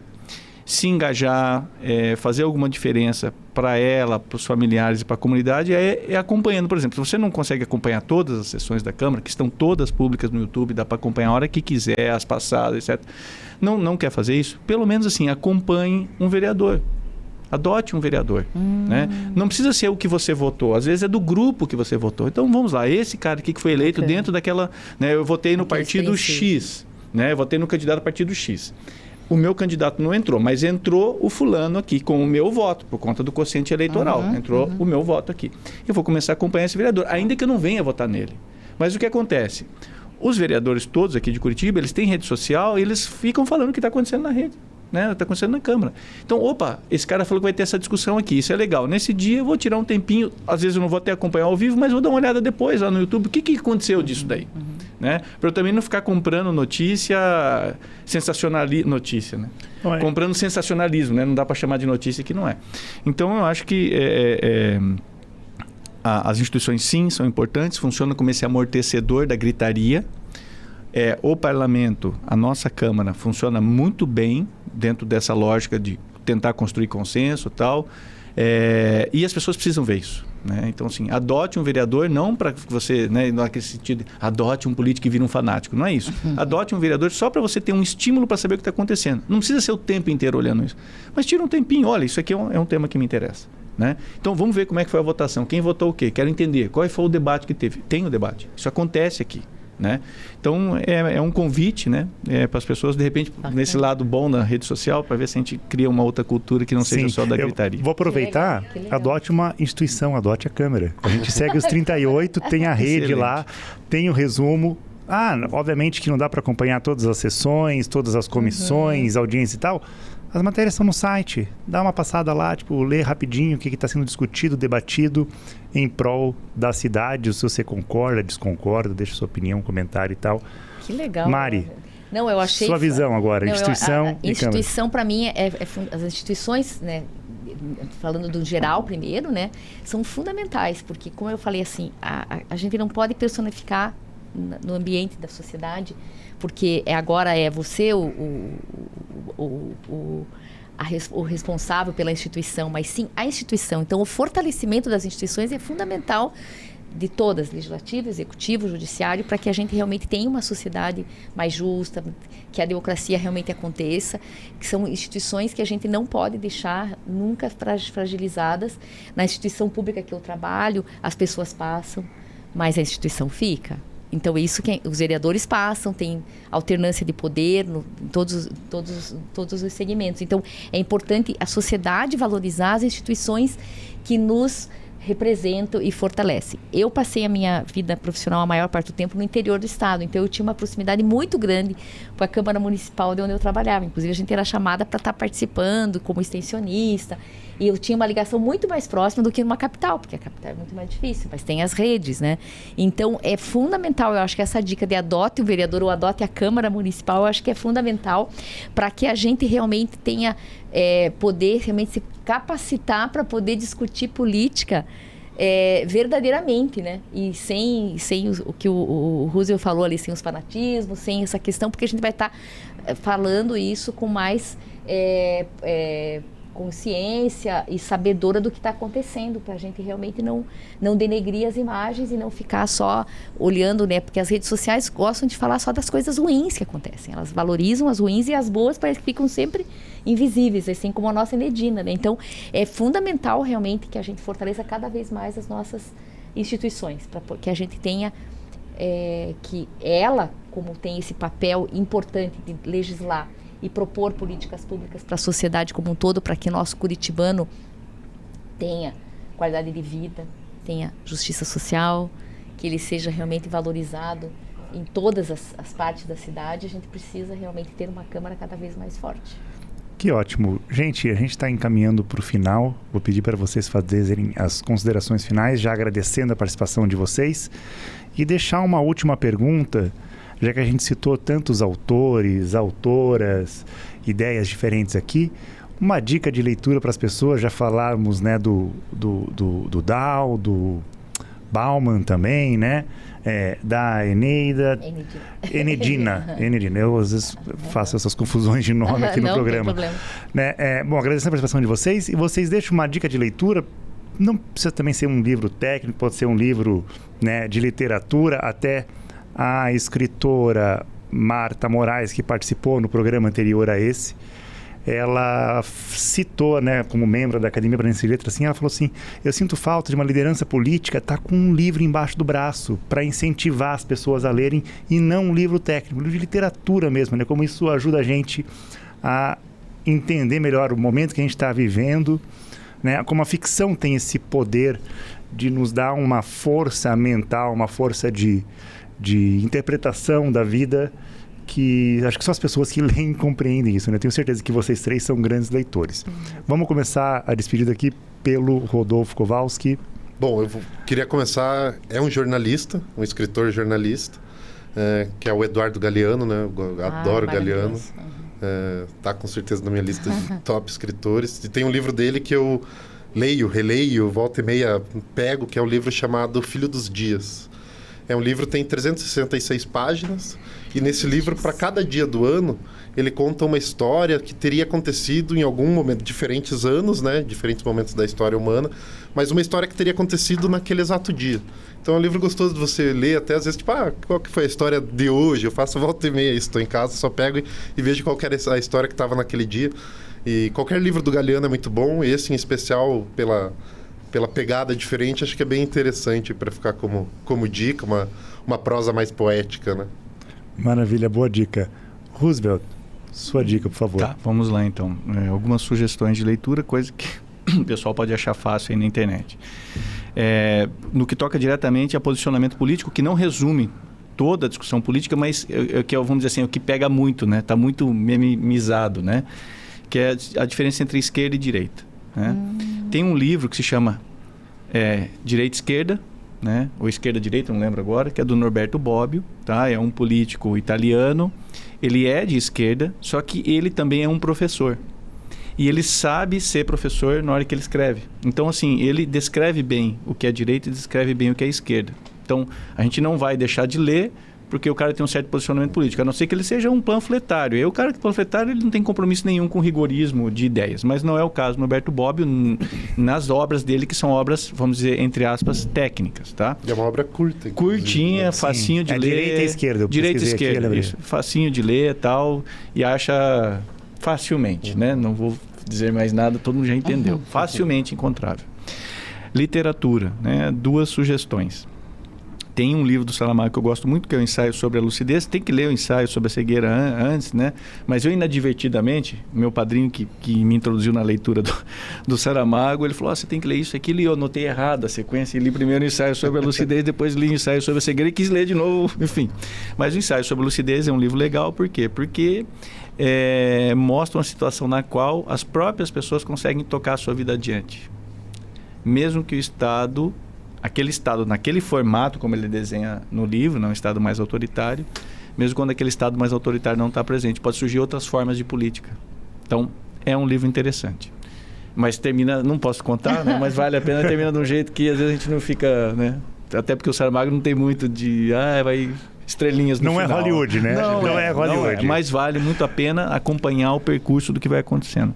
se engajar, fazer alguma diferença para ela, para os familiares e para a comunidade é acompanhando. Por exemplo, se você não consegue acompanhar todas as sessões da Câmara, que estão todas públicas no YouTube, dá para acompanhar a hora que quiser, as passadas, etc. Não quer fazer isso? Pelo menos assim, acompanhe um vereador. Adote um vereador, né? Não precisa ser o que você votou, às vezes é do grupo que você votou. Então vamos lá, esse cara aqui que foi eleito dentro daquela, né, eu votei no partido X, né? Eu votei no candidato partido X. O meu candidato não entrou, mas entrou o fulano aqui com o meu voto, por conta do quociente eleitoral. Entrou o meu voto aqui. Eu vou começar a acompanhar esse vereador, ainda que eu não venha votar nele. Mas o que acontece? Os vereadores todos aqui de Curitiba, eles têm rede social e eles ficam falando o que está acontecendo na rede, né? Está acontecendo na Câmara. Então, esse cara falou que vai ter essa discussão aqui, isso é legal. Nesse dia eu vou tirar um tempinho, às vezes eu não vou até acompanhar ao vivo, mas vou dar uma olhada depois lá no YouTube, o que aconteceu disso daí? Né? Para eu também não ficar comprando notícia, notícia, né? Comprando sensacionalismo, né? Não dá para chamar de notícia que não é. Então, eu acho que as instituições, sim, são importantes, funcionam como esse amortecedor da gritaria. O parlamento, a nossa Câmara, funciona muito bem dentro dessa lógica de tentar construir consenso e tal. E as pessoas precisam ver isso, né? Então, assim, adote um vereador, não para que você, né, naquele sentido, adote um político e vire um fanático, não é isso. Adote um vereador só para você ter um estímulo para saber o que está acontecendo. Não precisa ser o tempo inteiro olhando isso, mas tira um tempinho, olha, isso aqui é um tema que me interessa, né? Então, vamos ver como é que foi a votação, quem votou o quê, quero entender, qual foi o debate que teve. Tem o debate, isso acontece aqui, né? Então, é um convite, né, para as pessoas, de repente, nesse lado bom da rede social, para ver se a gente cria uma outra cultura que não seja só da gritaria. Vou aproveitar, que legal. Adote uma instituição, adote a Câmara. A gente segue os 38, tem a rede Excelente. Lá, tem o resumo. Obviamente que não dá para acompanhar todas as sessões, todas as comissões, audiência e tal. As matérias estão no site. Dá uma passada lá, lê rapidinho o que está sendo discutido, debatido em prol da cidade. Se você concorda, desconcorda, deixa sua opinião, comentário e tal. Que legal. Mari, não, eu achei... sua visão agora, instituição a instituição, para mim, as instituições, né, falando do geral primeiro, né, são fundamentais, porque, como eu falei assim, a gente não pode personificar no ambiente da sociedade, porque agora é você o responsável pela instituição, mas sim a instituição. Então, o fortalecimento das instituições é fundamental, de todas, legislativo, executivo, judiciário, para que a gente realmente tenha uma sociedade mais justa, que a democracia realmente aconteça, que são instituições que a gente não pode deixar nunca fragilizadas. Na instituição pública que eu trabalho, as pessoas passam, mas a instituição fica. Então, isso que os vereadores passam, tem alternância de poder em todos os segmentos. Então, é importante a sociedade valorizar as instituições que nos representam e fortalecem. Eu passei a minha vida profissional a maior parte do tempo no interior do estado, então eu tinha uma proximidade muito grande com a Câmara Municipal de onde eu trabalhava. Inclusive, a gente era chamada para estar participando como extensionista, e eu tinha uma ligação muito mais próxima do que numa capital, porque a capital é muito mais difícil, mas tem as redes, né? Então, é fundamental, eu acho que essa dica de adote o vereador ou adote a Câmara Municipal, eu acho que é fundamental para que a gente realmente tenha poder realmente se capacitar para poder discutir política verdadeiramente, né? E sem o que o Roosevelt falou ali, sem os fanatismos, sem essa questão, porque a gente vai estar falando isso com mais consciência e sabedora do que está acontecendo, para a gente realmente não denegrir as imagens e não ficar só olhando, né? Porque as redes sociais gostam de falar só das coisas ruins que acontecem. Elas valorizam as ruins, e as boas parece que ficam sempre invisíveis, assim como a nossa Enedina, né? Então, é fundamental realmente que a gente fortaleça cada vez mais as nossas instituições, para que a gente tenha que ela, como tem esse papel importante de legislar e propor políticas públicas para a sociedade como um todo, para que nosso curitibano tenha qualidade de vida, tenha justiça social, que ele seja realmente valorizado em todas as partes da cidade. A gente precisa realmente ter uma Câmara cada vez mais forte. Que ótimo. Gente, a gente está encaminhando para o final. Vou pedir para vocês fazerem as considerações finais, já agradecendo a participação de vocês, e deixar uma última pergunta, já que a gente citou tantos autores, autoras, ideias diferentes aqui. Uma dica de leitura para as pessoas, já falamos, né, do Dow, do Bauman também, né? Da Enedina. Eu às vezes faço essas confusões de nome aqui no programa. Não tem problema. Né? Bom, agradecendo a participação de vocês, e vocês deixam uma dica de leitura. Não precisa também ser um livro técnico, pode ser um livro, né, de literatura. Até a escritora Marta Moraes, que participou no programa anterior a esse, ela citou, né, como membro da Academia Brasileira de Letras, assim, ela falou assim: eu sinto falta de uma liderança política, tá com um livro embaixo do braço para incentivar as pessoas a lerem, e não um livro técnico, um livro de literatura mesmo, né, como isso ajuda a gente a entender melhor o momento que a gente está vivendo, né, como a ficção tem esse poder de nos dar uma força mental, uma força de interpretação da vida, que acho que só as pessoas que leem compreendem isso, né? Tenho certeza que vocês três são grandes leitores. Vamos começar a despedida aqui pelo Rodolfo Kowalski. Bom, eu queria começar... É um jornalista, um escritor jornalista, que é o Eduardo Galeano, né? Eu adoro Galeano. Tá com certeza na minha lista de top escritores. E tem um livro dele que eu leio, releio, volta e meia pego, que é um livro chamado Filho dos Dias. É um livro que tem 366 páginas, e nesse livro, para cada dia do ano, ele conta uma história que teria acontecido em algum momento, diferentes anos, né? Diferentes momentos da história humana, mas uma história que teria acontecido naquele exato dia. Então é um livro gostoso de você ler, até às vezes, tipo, qual que foi a história de hoje? Eu faço volta e meia, estou em casa, só pego e vejo qual que era a história que estava naquele dia. E qualquer livro do Galeano é muito bom, esse em especial pela pegada diferente, acho que é bem interessante para ficar como dica, uma prosa mais poética, né? Maravilha, boa dica. Roosevelt, sua dica, por favor. Tá, vamos lá então. Algumas sugestões de leitura, coisa que o pessoal pode achar fácil aí na internet. No que toca diretamente a posicionamento político, que não resume toda a discussão política, mas que vamos dizer assim, o que pega muito, né? Está muito memizado, né? que é a diferença entre esquerda e direita, né? Tem um livro que se chama Direita e Esquerda, né? Ou Esquerda-Direita, não lembro agora, que é do Norberto Bobbio, tá? É um político italiano. Ele é de esquerda, só que ele também é um professor. E ele sabe ser professor na hora que ele escreve. Então, assim, ele descreve bem o que é direita e descreve bem o que é esquerda. Então, a gente não vai deixar de ler porque o cara tem um certo posicionamento político, a não ser que ele seja um panfletário. E o cara que é panfletário, ele não tem compromisso nenhum com rigorismo de ideias. Mas não é o caso do Norberto Bobbio nas obras dele, que são obras, vamos dizer, entre aspas, técnicas, tá? E é uma obra curta. Curtinha, facinho de ler. Direita e esquerda. Direita e esquerda, isso. Facinho de ler e tal. E acha facilmente, né? Não vou dizer mais nada, todo mundo já entendeu. Facilmente encontrável. Literatura, né? 2 sugestões. Tem um livro do Saramago que eu gosto muito, que é o Ensaio sobre a Lucidez. Tem que ler o Ensaio sobre a Cegueira antes, né? Mas eu, inadvertidamente, meu padrinho que me introduziu na leitura do Saramago, ele falou, você tem que ler isso, aquilo, e eu anotei errado a sequência, e li primeiro o Ensaio sobre a Lucidez, depois li o Ensaio sobre a Cegueira e quis ler de novo, enfim. Mas o Ensaio sobre a Lucidez é um livro legal, por quê? Porque mostra uma situação na qual as próprias pessoas conseguem tocar a sua vida adiante. Mesmo que o Estado... Aquele Estado, naquele formato, como ele desenha no livro, não é um Estado mais autoritário, mesmo quando aquele Estado mais autoritário não está presente, pode surgir outras formas de política. Então, é um livro interessante. Mas termina, não posso contar, né? Mas vale a pena, termina de um jeito que às vezes a gente não fica, né? Até porque o Saramago não tem muito de, vai estrelinhas no final. Não é Hollywood, né? Não é Hollywood. Não é, mas vale muito a pena acompanhar o percurso do que vai acontecendo.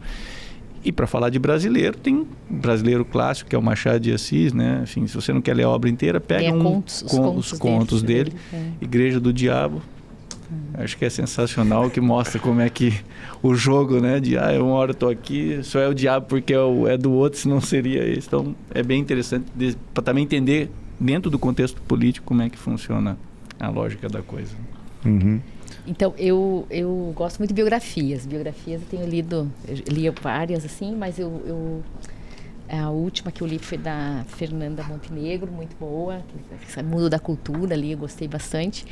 E para falar de brasileiro, tem um brasileiro clássico, que é o Machado de Assis, né? Enfim, se você não quer ler a obra inteira, pega os contos dele. Igreja do Diabo. Acho que é sensacional, que mostra como é que o jogo, né? De, uma hora eu tô aqui, só é o diabo porque é do outro, senão seria esse. Então, é bem interessante para também entender, dentro do contexto político, como é que funciona a lógica da coisa. Então, eu gosto muito de biografias. Biografias eu tenho lido, eu li várias, assim, mas a última que eu li foi da Fernanda Montenegro, muito boa, Mundo da Cultura ali, eu gostei bastante.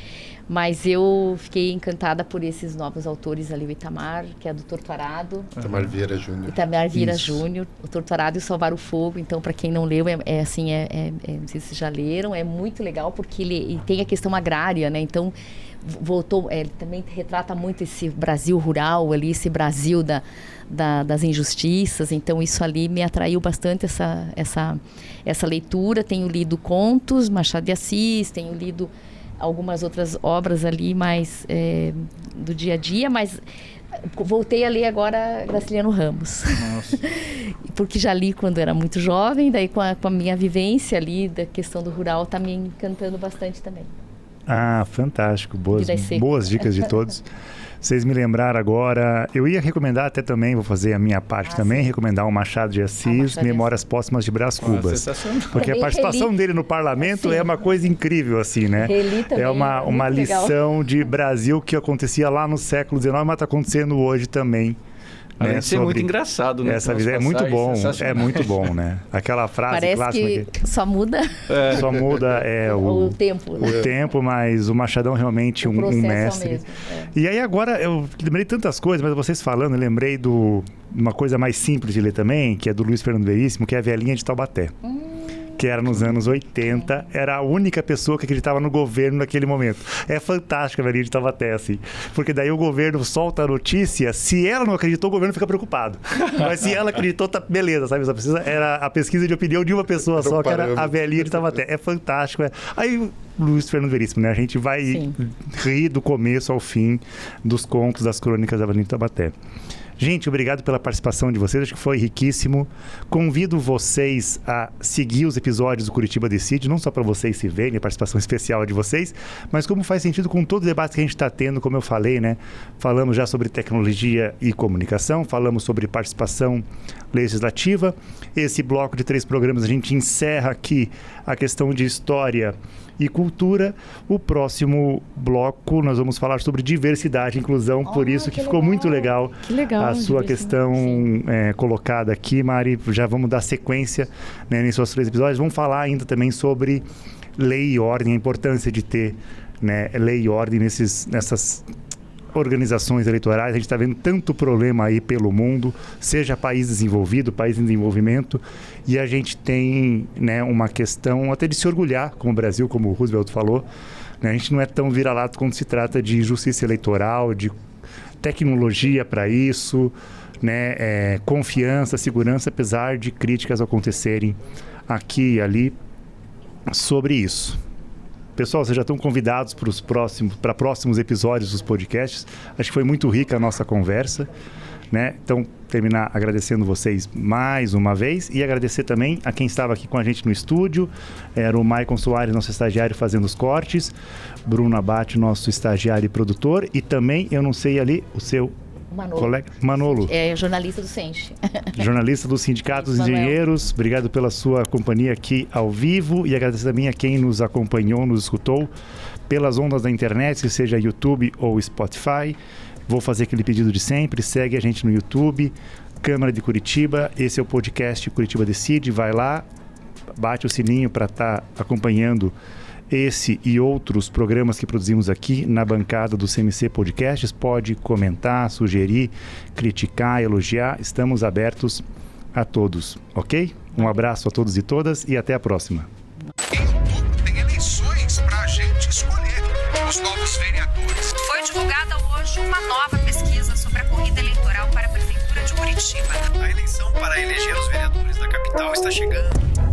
Mas eu fiquei encantada por esses novos autores ali, o Itamar, que é do Torturado. Itamar Vieira Júnior. Itamar Vieira Júnior, o Torturado e o Salvar o Fogo. Então, para quem não leu, não sei se vocês já leram, é muito legal, porque ele tem a questão agrária, né? Então, ele também retrata muito esse Brasil rural ali, esse Brasil das injustiças. Então isso ali me atraiu bastante, essa leitura. Tenho lido contos, Machado de Assis, tenho lido algumas outras obras ali mais do dia a dia, mas voltei a ler agora Graciliano Ramos. Nossa. Porque já li quando era muito jovem, daí com a minha vivência ali da questão do rural está me encantando bastante também. Fantástico. Boas dicas de todos. Vocês me lembraram agora, eu ia recomendar até também, vou fazer a minha parte também, recomendar o Machado de Assis, Memórias Póstumas de Brás Cubas. Porque a participação dele no parlamento é uma coisa incrível, assim, né? É uma lição de Brasil que acontecia lá no século XIX, mas está acontecendo hoje também. Além de ser muito engraçado, né? Essa vida é muito bom, né? Aquela frase parece clássica que só muda só muda o tempo, né? O tempo, mas o Machadão realmente um mestre. Mesmo, E aí agora eu lembrei tantas coisas, mas vocês falando, eu lembrei de uma coisa mais simples de ler também, que é do Luiz Fernando Veríssimo, que é a Velhinha de Taubaté. Que era nos anos 80, era a única pessoa que acreditava no governo naquele momento. É fantástica a Velhinha de Taubaté, assim. Porque daí o governo solta a notícia, se ela não acreditou, o governo fica preocupado. Mas se ela acreditou, tá beleza, sabe? Era a pesquisa de opinião de uma pessoa só, que era a Velhinha de Taubaté. É fantástico. Aí Luiz Fernando Veríssimo, né? A gente vai rir do começo ao fim dos contos, das crônicas da Velhinha de Taubaté. Gente, obrigado pela participação de vocês, acho que foi riquíssimo. Convido vocês a seguir os episódios do Curitiba Decide, não só para vocês se verem, a participação especial de vocês, mas como faz sentido com todo o debate que a gente está tendo, como eu falei, né? Falamos já sobre tecnologia e comunicação, falamos sobre participação legislativa. Esse bloco de 3 programas a gente encerra aqui a questão de história e cultura. O próximo bloco nós vamos falar sobre diversidade e inclusão, por isso que ficou muito legal a sua questão colocada aqui, Mari. Já vamos dar sequência, né, nesses outros 3 episódios. Vamos falar ainda também sobre lei e ordem, a importância de ter, né, lei e ordem nessas organizações eleitorais. A gente está vendo tanto problema aí pelo mundo, seja país desenvolvido, país em desenvolvimento, e a gente tem, né, uma questão até de se orgulhar, como o Brasil, como o Roosevelt falou, né? A gente não é tão vira-lata quando se trata de justiça eleitoral, de tecnologia para isso, né? Confiança, segurança, apesar de críticas acontecerem aqui e ali sobre isso. Pessoal, vocês já estão convidados para próximos episódios dos podcasts. Acho que foi muito rica a nossa conversa, né? Então, terminar agradecendo vocês mais uma vez e agradecer também a quem estava aqui com a gente no estúdio. Era o Maicon Soares, nosso estagiário, fazendo os cortes. Bruno Abate, nosso estagiário e produtor. E também, eu não sei ali, o seu colega Manolo. É jornalista do Sente. Jornalista do Sindicato dos Engenheiros. Obrigado pela sua companhia aqui ao vivo e agradecer também a quem nos acompanhou, nos escutou pelas ondas da internet, que seja YouTube ou Spotify. Vou fazer aquele pedido de sempre, segue a gente no YouTube, Câmara de Curitiba, esse é o podcast Curitiba Decide, vai lá, bate o sininho para estar acompanhando esse e outros programas que produzimos aqui na bancada do CMC Podcasts. Pode comentar, sugerir, criticar, elogiar, estamos abertos a todos, ok? Um abraço a todos e todas e até a próxima. Em outubro tem eleições para a gente escolher os novos vereadores. Foi divulgada hoje uma nova pesquisa sobre a corrida eleitoral para a Prefeitura de Curitiba. A eleição para eleger os vereadores da capital está chegando.